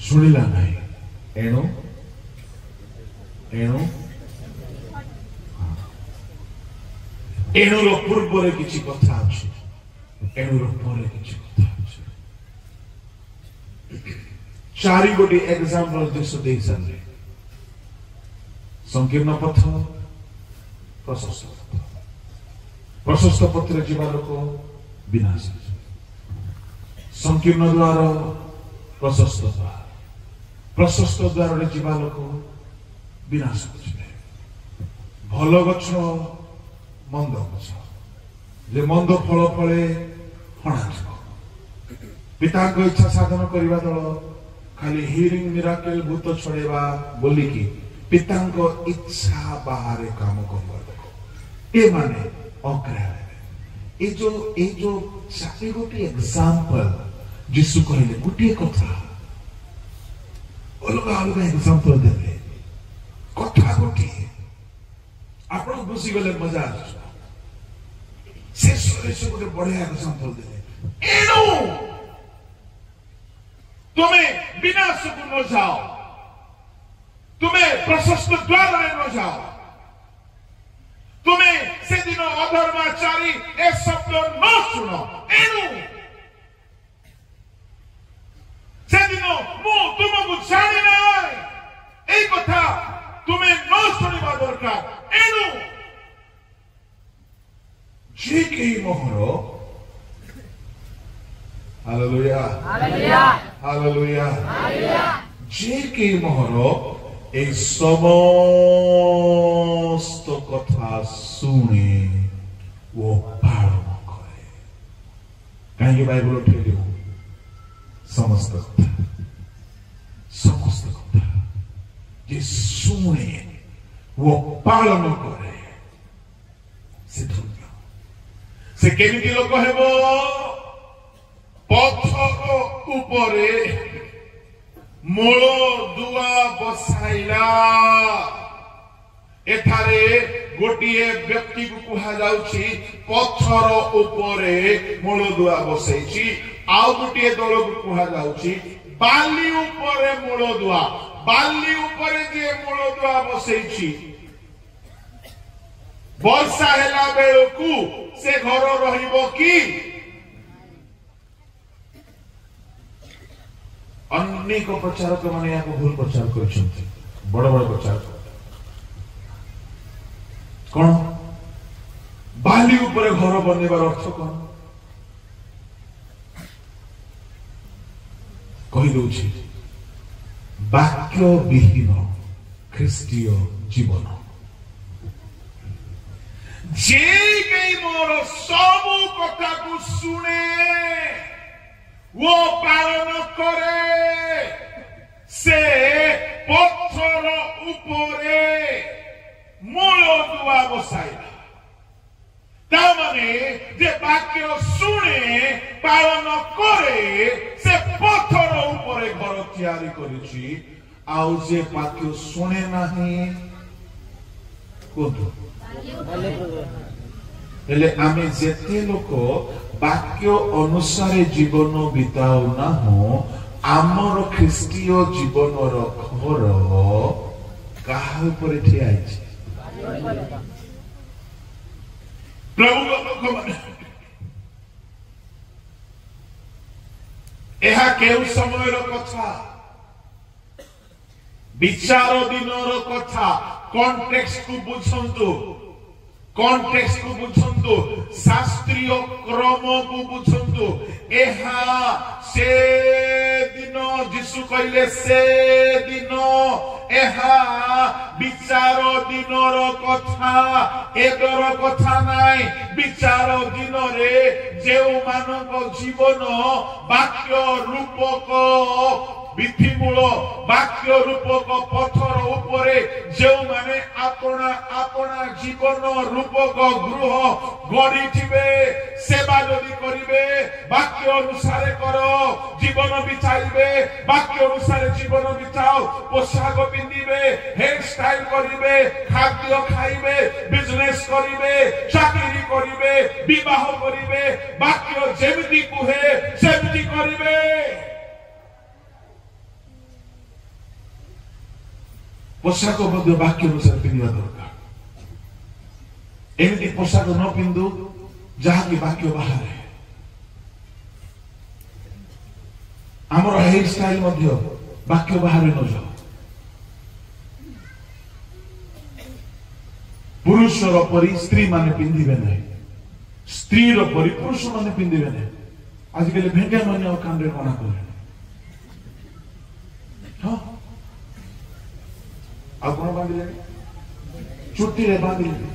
ଶୁଣିଲା ନାହିଁ, ଏଣୁ ଏଣୁ ଏଣୁର ପୂର୍ବରେ କିଛି କଥା ଅଛି, ଏଣୁର ପରେ କିଛି କଥା ଅଛି। 4 ଗୋଟି ଏକ୍ସାମ୍ପଲ ଯୀଶୁ ଦେଇ ସାରିଲେ। ସଂକୀର୍ଣ୍ଣ ପଥ, ପ୍ରଶସ୍ତ ପଥ। ପ୍ରଶସ୍ତ ପଥରେ ଯିବା ଲୋକ ବିନାଶ, ସଂକୀର୍ଣ୍ଣ ଦ୍ୱାର, ପ୍ରଶସ୍ତ ଦ୍ୱାର, ପ୍ରଶସ୍ତ ଦ୍ୱାରରେ ଯିବା ଲୋକ ବିନାଶ ଯିବେ। ଭଲ ଗଛ, ମନ୍ଦ ଗଛ, ଯେ ମନ୍ଦ ଫଳ ଫଳେ ହଣାଯିବ। ପିତାଙ୍କ ଇଚ୍ଛା ସାଧନ କରିବା ଦଳ ଖାଲି ହିଲିଂ ମିରାକେଲ, ଭୂତ ଛଡେଇବା ବୋଲିକି ପିତାଙ୍କ ଇଚ୍ଛା ବାହାରେ କାମ କରିବା ଲୋକ, ଏମାନେ ଅଗ୍ରାହୀ। ଏ ଯୋଉ 4 ଗୋଟି ଏକ୍ସାମ୍ପଲ ଯୀଶୁ କହିଲେ, ଗୋଟିଏ କଥା ଅଲଗା ଅଲଗା ଏକ୍ସାମ୍ପଲ ଦେଲେ, କଥା ଗୋଟିଏ। ଆପଣ ବୁଝିଗଲେ ମଜା ଆସୁଛି। ଶେଷରେ ସେ ଗୋଟେ ବଢିଆ ଏକ୍ସାମ୍ପଲ ଦେଲେ, ଏଣୁ ତୁମେ ବିନାଶକୁ ନ ଯାଅ, ତୁମେ ପ୍ରଶସ୍ତ ଦ୍ୱାରରେ ନ ଯାଅ, ତୁମେ ସେଦିନ ଅଧର୍ମାଚାରୀ ଏ ଶବ୍ଦ ନ ଶୁଣ। ଏଣୁ ସେଦିନ ମୁଁ ତୁମକୁ ଜାଣି ନାହିଁ, এই কথা তুমি ন শুনিবা দরকার। এণু যে কেই মোহর, হালেলুয়া হালেলুয়া হালেলুয়া, যে কেই মোহর এই সমস্ত কথা শুনে ও পালন করে। কাহিঁকি বাইবেল উঠে দেব সমস্ত কথা, সমস্ত কথা যে শুনে ও পালন করে সে ধন্য। সে কেমিতি লোক হেব? পথর উপরে মূল দুয়া বসাইলা। এঠারে গোটিয়ে ব্যক্তি কুহা যাଉଛି পথর উপরে মূল দুয়া বসাইছি। आउ गोटे दल को कहा जाउची बाली ऊपर मूलदुआ बाली ऊपर जे मूलदुआ बसैछि वर्षा हेला बेलकू से घर रहिबो की अनेक प्रचारक माने या भूल प्रचार करछन्ति बड़ बड़ प्रचारक कौन बाली ऊपर घर बनेबार अर्थ कौन कहि दउछि वाक्य विहीन ख्रीष्टीय जीवन जे गई मोर सब कथा को सुने वो पालन करे से पत्थर ऊपरे मूलदुआ बसाइला तामाने जे वाक्य सुने पालन करे से पत्थर ऊपरे घर तैयारी करिछि आउ जे वाक्य सुने नाही कोतो हेले आमे जेते लोक वाक्य अनुसार जीवन बिताओ ना हो आमर ख्रीष्टीय जीवन घर कहा ऊपर ठिया आइछि प्रभु लोक माने एहा केउ समयर कथा विचार दिनर कथा कॉन्टेक्स्ट को बुझंतु कॉन्टेक्स्ट को बुझंतु शास्त्रीय क्रम को बुझंतु एहा से दिन जिसु कहले से दिन एहा विचार दिनर कथा एकर कथा नाई विचार दिन रे जेउ मानक जीवन वाक्य रूपक विधिमूल वाक्य रूपक पत्थर उपरे जो माने अपना अपना जीवन रूपक गृह गढ़ी सेवा जदि करिवे वाक्य अनुसार करो जीवन बिताइबे वाक्य अनुसार जीवन बिताओ पोशाक पिंधिबे हेयर स्टाइल करिवे खाद्य खाइबे बिजनेस करिवे चाकरी करिवे विवाह करिवे वाक्य जेमिति कुहे सेमिति करिवे पोशाक वाक्य अनुसार पिंधा दरकार एमती पोशाक न पिंधु जहाँ की वाक्य बाहर है आमर हेयर स्टाइल वाक्य बाहर न जाओ पुरुषर परी स्त्री माने पिंधिबे नहीं स्त्रीर परी पुरुष माने पिंधिबे नहीं आजिकल भेंटिया माने कांडे मना करे हाँ आपण बांधिले चुट्टी रे बांधिले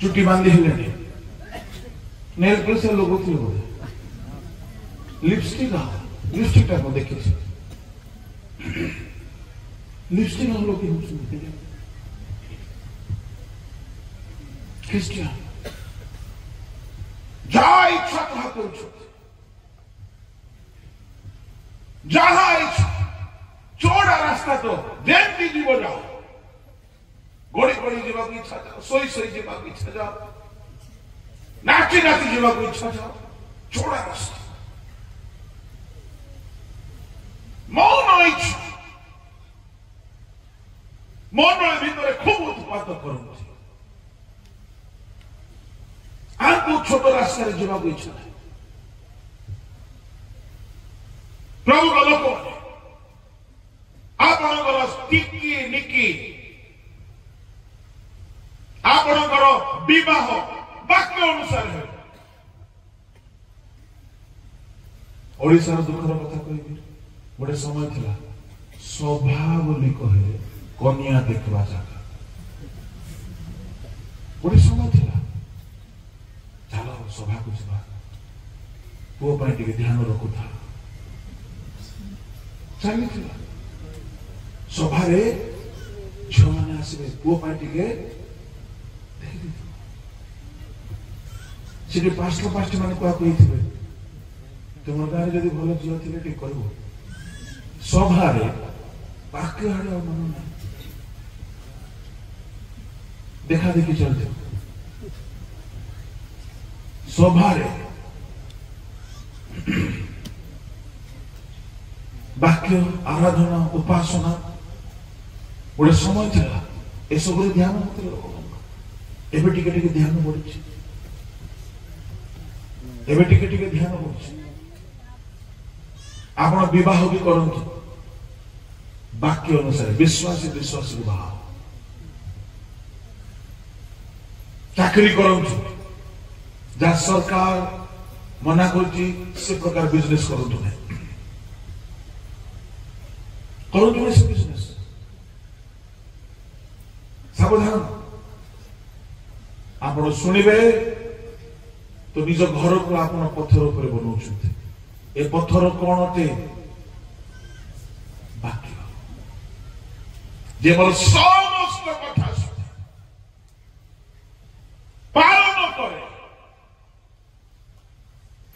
चुट्टी बांधि हेले नेल प्लस लोगो थी बोले लिपस्टिक को देखे लिपस्टिक हम लोग की ख्रिस्टियन जहाँ इच्छा तहाँ करो जहाँ इच्छा चौड़ा रास्ता तो जेमती जीव जाओ गोड़ी गोड़ी जीवा को इच्छा जाओ सोई सोई जीवा को इच्छा जाओ नाची नाची जीवा को इच्छा जाओ चौड़ा रास्ता मौन इच्छा मन भीतर खूब उत्पाद करते आंकु छोट रास्ता जीवा को इच्छा है प्रभु का लोक आपणकर टिकी निकी आपणकर विवाह वाक्य अनुसार है ओडिशार दुखर कथा कहि गोटे समय थिला सभा बोली कहे कन्या देखवा जागा गोटे समय थिला चलो सभा को जा पुओ पर टिके ध्यान रखुथा चली थिला सभारे झियो माने आसबे पुओ पार्टी के से पास्ट माने को कहिथिबे तुम गारे जदी भलो झियो थिले टिक करबो सभारे बाकी आड़े मन ना देखा देखी चलते ସଭାରେ ବାକ୍ୟ ଆରାଧନା ଉପାସନା ଗୋଟେ ସମୟ ଥିଲା, ଏସବୁରେ ଧ୍ୟାନ ନଥିଲା ଲୋକମାନଙ୍କ। ଏବେ ଟିକେ ଟିକେ ଧ୍ୟାନ ବଢିଛି, ଏବେ ଟିକେ ଟିକେ ଧ୍ୟାନ ବଢିଛି। ଆପଣ ବିବାହ ବି କରନ୍ତୁ ବାକ୍ୟ ଅନୁସାରେ, ବିଶ୍ୱାସୀ ବିବାହ। ଚାକିରି କରନ୍ତୁ, ଯାହା ସରକାର ମନା କରୁଛି ସେ ପ୍ରକାର ବିଜନେସ କରନ୍ତୁ ନାହିଁ, କରନ୍ତୁ ନାହିଁ ସେ ବିଜନେସ। ସାବଧାନ, ଆପଣ ଶୁଣିବେ ତ ନିଜ ଘରକୁ ଆପଣ ପଥର ଉପରେ ବନଉଛନ୍ତି। ଏ ପଥର କଣ ଅଟେ? ବାକ୍ୟ। ଯେ ମୋର ସମସ୍ତ କଥା ଶୁଣେ, ପାଳନ କରେ।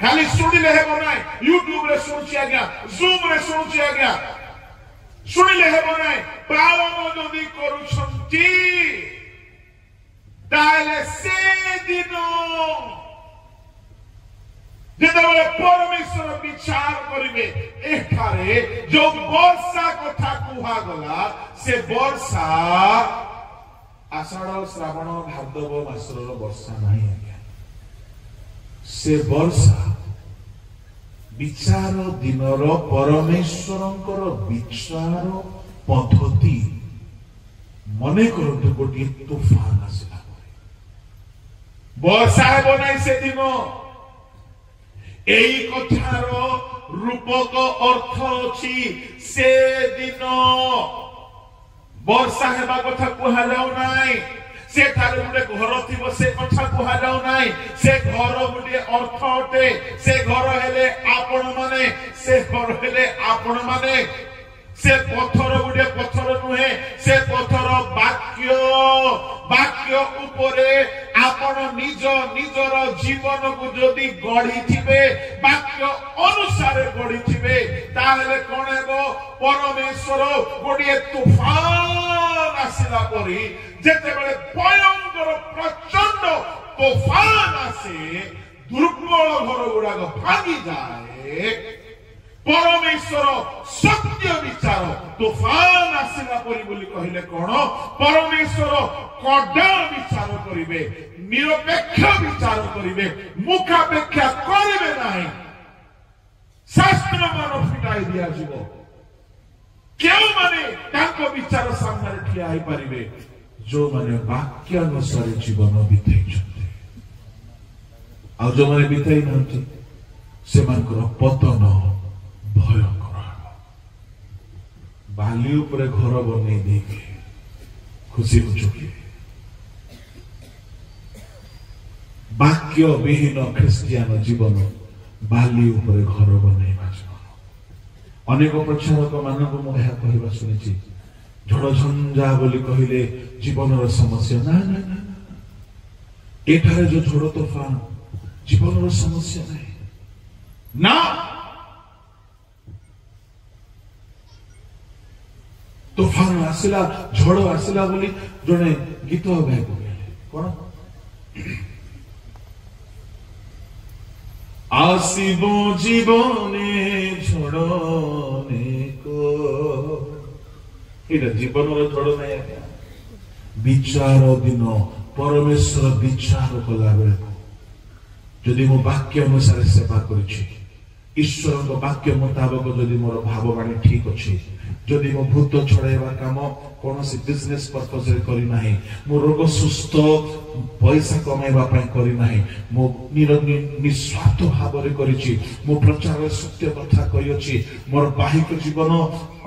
ଖାଲି ଶୁଣିଲେ ହେବ ନାହିଁ, ୟୁଟ୍ୟୁବରେ ଶୁଣୁଛି ଆଜ୍ଞା, ଜୁମରେ ଶୁଣୁଛି ଆଜ୍ଞା, ଶୁଣିଲେ ହେବ ନାହିଁ। ପାଳନ ଯଦି କରୁଛନ୍ତି ତାହେଲେ ସେଦିନ ଯେତେବେଳେ ପରମେଶ୍ୱର ବିଚାର କରିବେ, ଏଠାରେ ଯୋଉ ବର୍ଷା କଥା କୁହାଗଲା, ସେ ବର୍ଷା ଆଷାଢ ଶ୍ରାବଣ ଭାଦ୍ରବ ମାସର ବର୍ଷା ନାହିଁ ଆଜ୍ଞା। ସେ ବର୍ଷା ବିଚାର ଦିନର ପରମେଶ୍ୱରଙ୍କର ବିଚାର ପଦ୍ଧତି। ମନେ କରନ୍ତୁ, ଗୋଟିଏ ତୁଫାନ ଆସିଲା ପରେ ବର୍ଷା ହେବ ନାହିଁ ସେଦିନ। এই কথার রূপক অর্থ অছি সেদিন বর্ষা হেবা কথা কুহাযাও নাই। সেঠারে গোটে ঘর থিব, সে কথা কুহাযাও নাই। সে ঘর গোটে অর্থ অটে। সে ঘর হেলে আপন মানে, সে ঘর হেলে আপন মানে। সে পথর গোটে পথর নুহে, সে পথর বাক্য। বাক্য উপরে আপন নিজ নিজর জীবনকু যদি গড়িথিবে, বাক্য অনুসারে গড়িথিবে, তাহলে কোন ହେବ? পরমেশ্বর গোটিয়ে তুফান আসিলা পরি, যেতেবেলে ভয়ঙ্কর প্রচন্ড তুফান আসে, দুর্বল ঘর গুড়াক ভাঙি যায়। পরমেশ্বর সত্য বিচার তুফান আসিলা পরি বলি কহিলে কোন? পরমেশ্বর কড়া বিচার করিবে, নিরপেক্ষ বিচার করিবে, মুখাপেক্ষা করিবে নাই। শাস্ত্র মান ফিটাই দিয়াଯିବ। কেউমানে তাଙ୍କ বিচার সামনে ঠিয়া হই পারিবে? ଯୋଉମାନେ ବାକ୍ୟ ଅନୁସାରେ ଜୀବନ ବିତେଇଛନ୍ତି। ଆଉ ଯୋଉମାନେ ବିତେଇ ନାହାନ୍ତି ସେମାନଙ୍କର ପତନ ଭୟଙ୍କର ହେବ। ବାଲି ଉପରେ ଘର ବନେଇ ଦେଇକି ଖୁସି ହଉଛୁ? ବାକ୍ୟ ବିହୀନ ଖ୍ରୀଷ୍ଟିଆନ ଜୀବନ ବାଲି ଉପରେ ଘର ବନେଇବା ଜୀବନ। ଅନେକ ପ୍ରଚାରକ ମାନଙ୍କୁ ମୁଁ ଏହା କହିବା ଶୁଣିଛି, ଝଡ଼ ଝଞ୍ଜା ବୋଲି କହିଲେ ଜୀବନର ସମସ୍ୟା। ନା ନା ନା, ଏଠାରେ ଯୋଉ ଝଡ଼ ତୋଫାନ ଜୀବନର ସମସ୍ୟା ନାହିଁ। ନା, ତୋଫାନ ଆସିଲା, ଝଡ଼ ଆସିଲା ବୋଲି ଜଣେ ଗୀତ ଗାଇ ପକେଇଲେ। କଣ? আসিব জীবনে ঝড় অনেক। এটা জীবনের ঝড় নাই আজ্ঞা। বিচার দিন পরমেশ্বর বিচার কলা বেড়ে যদি মো বাক্য অনুসারে সেবা করেছি, ঈশ্বরଙ୍କ বাক্য মুতাবକ যদি মোর ভাববাণী ঠিক ଅଛି, যদি মো ভূত ছড়াইবা কাম কোনসি বিজনেস পরপজরে করি নাই, মো রোগ সুস্থ পয়সা কমাইবা পাই করি নাই, মো নিস্বার্থ ভাବରେ করিছি, মো প্রচার সত্য কথা কইছি, মোর বাহিক জীবন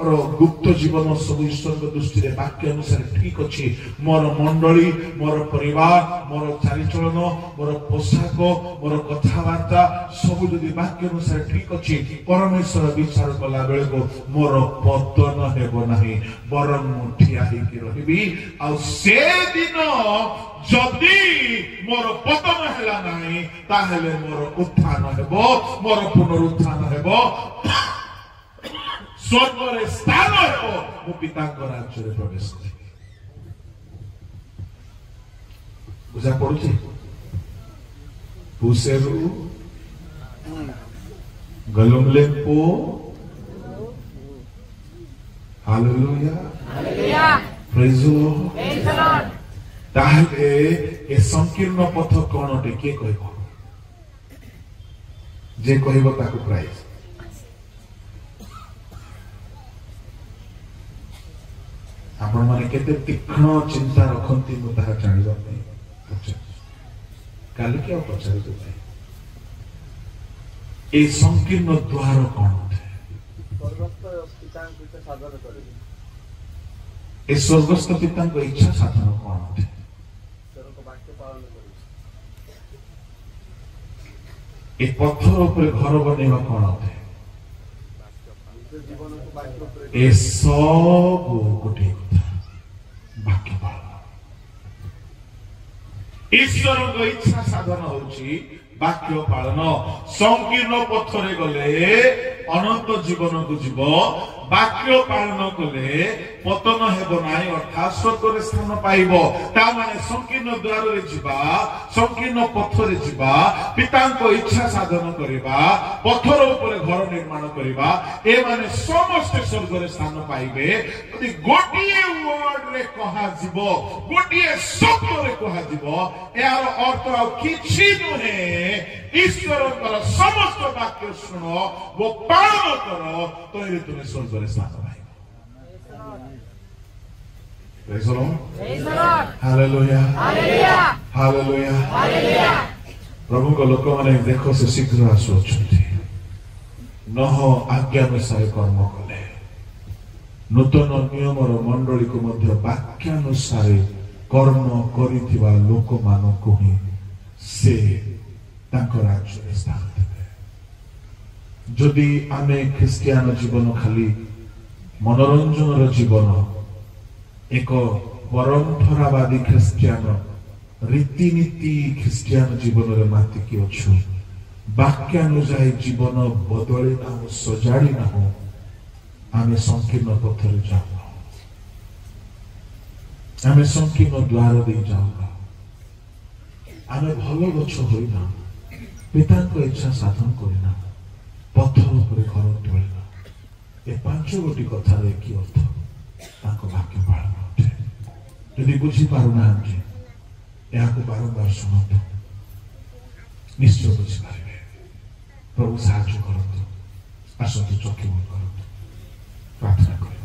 আর গুপ্ত জীবন সব ঈশ্বরଙ୍କ দৃষ্টিরে বাক্য অনুসারে ঠিক ଅଛି, মোর মণ্ডলী, মোর পরিবার, মোর চারিচলন, মোর পোশাক, মোর কথাবার্তা সবু যদি বাক্য অনুসারে ঠিক ଅଛି, পরমেশ্বর বিচার কলা বেଳକୁ মোর পতন ହେବ ନାହିଁ, বরং ମୁଁ ଠିଆ ହେଇକି ରହିବି। ଆଉ ସେଦିନ ଯଦି ମୋର ପତନ ହେଲା ନାହିଁ, ତାହେଲେ ମୋର ଉତ୍ଥାନ ହେବ, ମୋର ପୁନରୁତ୍ଥାନ ହେବ, ସ୍ୱର୍ଗରେ ସ୍ଥାନ ହେବ, ମୁଁ ପିତାଙ୍କ ରାଜ୍ୟରେ ପ୍ରବେଶ କରିବି। ବୁଝା ପଡୁଛି? Puseru Galumlempo. Hallelujah. Praise the Lord. তাহলে এ সংকীর্ণ পথ কোন অটে কে কইব? যে কইব তাকে প্রাইজ। ଆପଣ ମାନେ କେତେ ତୀକ୍ଷ୍ଣ ଚିନ୍ତା ରଖନ୍ତି ମୁଁ ତାହା ଜାଣିବା ପାଇଁ କାଲିକି ଆଉ ପଚାରିବୁ ନାହିଁ। এই সংকীর্ণ দ্বার কোন এই স্বর্গস্থ পিতাଙ୍କ ইচ্ছা সাধନ কোন এই পথর উপরে ঘর বନେଇବା কোন ଏ ସବୁ ଗୋଟିଏ କଥା ବାକ୍ୟ ପାଳନ। ଈଶ୍ୱରଙ୍କ ଇଚ୍ଛା ସାଧନ ହଉଛି ବାକ୍ୟ ପାଳନ। ସଂକୀର୍ଣ୍ଣ ପଥରେ ଗଲେ ଅନନ୍ତ ଜୀବନକୁ ଯିବ, ବାକ୍ୟ ପାଳନ କଲେ ପତନ ହେବ ନାହିଁ, ଅର୍ଥାତ୍ ସ୍ୱର୍ଗରେ ସ୍ଥାନ ପାଇବ। ତା ମାନେ ସଂକୀର୍ଣ୍ଣ ଦ୍ୱାରରେ ଯିବା, ସଂକୀର୍ଣ୍ଣ ପଥରେ ଯିବା, ପିତାଙ୍କ ଇଚ୍ଛା ସାଧନ କରିବା, ପଥର ଉପରେ ଘର ନିର୍ମାଣ କରିବା, ଏମାନେ ସମସ୍ତେ ସ୍ୱର୍ଗରେ ସ୍ଥାନ ପାଇବେ। ଯଦି ଗୋଟିଏ ୱାର୍ଡରେ କୁହାଯିବ, ଗୋଟିଏ ଶବ୍ଦରେ କୁହାଯିବ, ଏହାର ଅର୍ଥ ଆଉ କିଛି ନୁହେଁ। ଈଶ୍ୱରଙ୍କର ସମସ୍ତ ବାକ୍ୟ ଶୁଣ ଓ ପାଳନ କର, ତହିଁରେ ତୁମେ ସ୍ୱର୍ଗରେ ସ୍ଥାନ ପାଇବ। Praise the Lord. Hallelujah. Hallelujah. ପ୍ରଭୁଙ୍କ ଲୋକମାନେ ଦେଖ ସେ ଶୀଘ୍ର ଆସୁଅଛନ୍ତି। ନହ ଆଜ୍ଞାନୁସାରେ କର୍ମ କଲେ, ନୂତନ ନିୟମର ମଣ୍ଡଳୀକୁ ମଧ୍ୟ ବାକ୍ୟାନୁସାରେ କର୍ମ କରିଥିବା ଲୋକମାନଙ୍କୁ ହିଁ ସେ ତାଙ୍କ ରାଜ୍ୟରେ ସ୍ଥାନ ଦେବେ। ଯଦି ଆମେ ଖ୍ରୀଷ୍ଟିଆନ ଜୀବନ ଖାଲି ମନୋରଞ୍ଜନର ଜୀବନ, ଏକ ପରମ୍ପରାବାଦୀ ଖ୍ରୀଷ୍ଟିଆନ, ରୀତିନୀତି ଖ୍ରୀଷ୍ଟିଆନ ଜୀବନରେ ମାତିକି ଅଛୁ, ବାକ୍ୟାନୁଯାୟୀ ଜୀବନ ବଦଳି ନାହୁଁ, ସଜାଡ଼ି ନାହୁଁ, ଆମେ ସଂକୀର୍ଣ୍ଣ ପଥରେ ଯାଉନା, ଆମେ ସଂକୀର୍ଣ୍ଣ ଦ୍ୱାର ଦେଇ ଯାଉନା, ଆମେ ଭଲ ଗଛ ହୋଇନା, ପିତାଙ୍କ ଇଚ୍ଛା ସାଧନ କରିନା, ପଥର ଉପରେ ଘର ତୋଳିନା। ଏ 5 ଗୋଟି କଥାର କି ଅର୍ଥ? ତାଙ୍କ ବାକ୍ୟ ପାଳନ ଅଟେ। ଯଦି ବୁଝିପାରୁନାହାନ୍ତି, ଏହାକୁ ବାରମ୍ବାର ଶୁଣନ୍ତୁ, ନିଶ୍ଚୟ ବୁଝିପାରିବେ। ପ୍ରଭୁ ସାହାଯ୍ୟ କରନ୍ତୁ। ଆସନ୍ତୁ, ଚକ୍ଷୁ ବନ୍ଦ କରନ୍ତୁ, ପ୍ରାର୍ଥନା କର।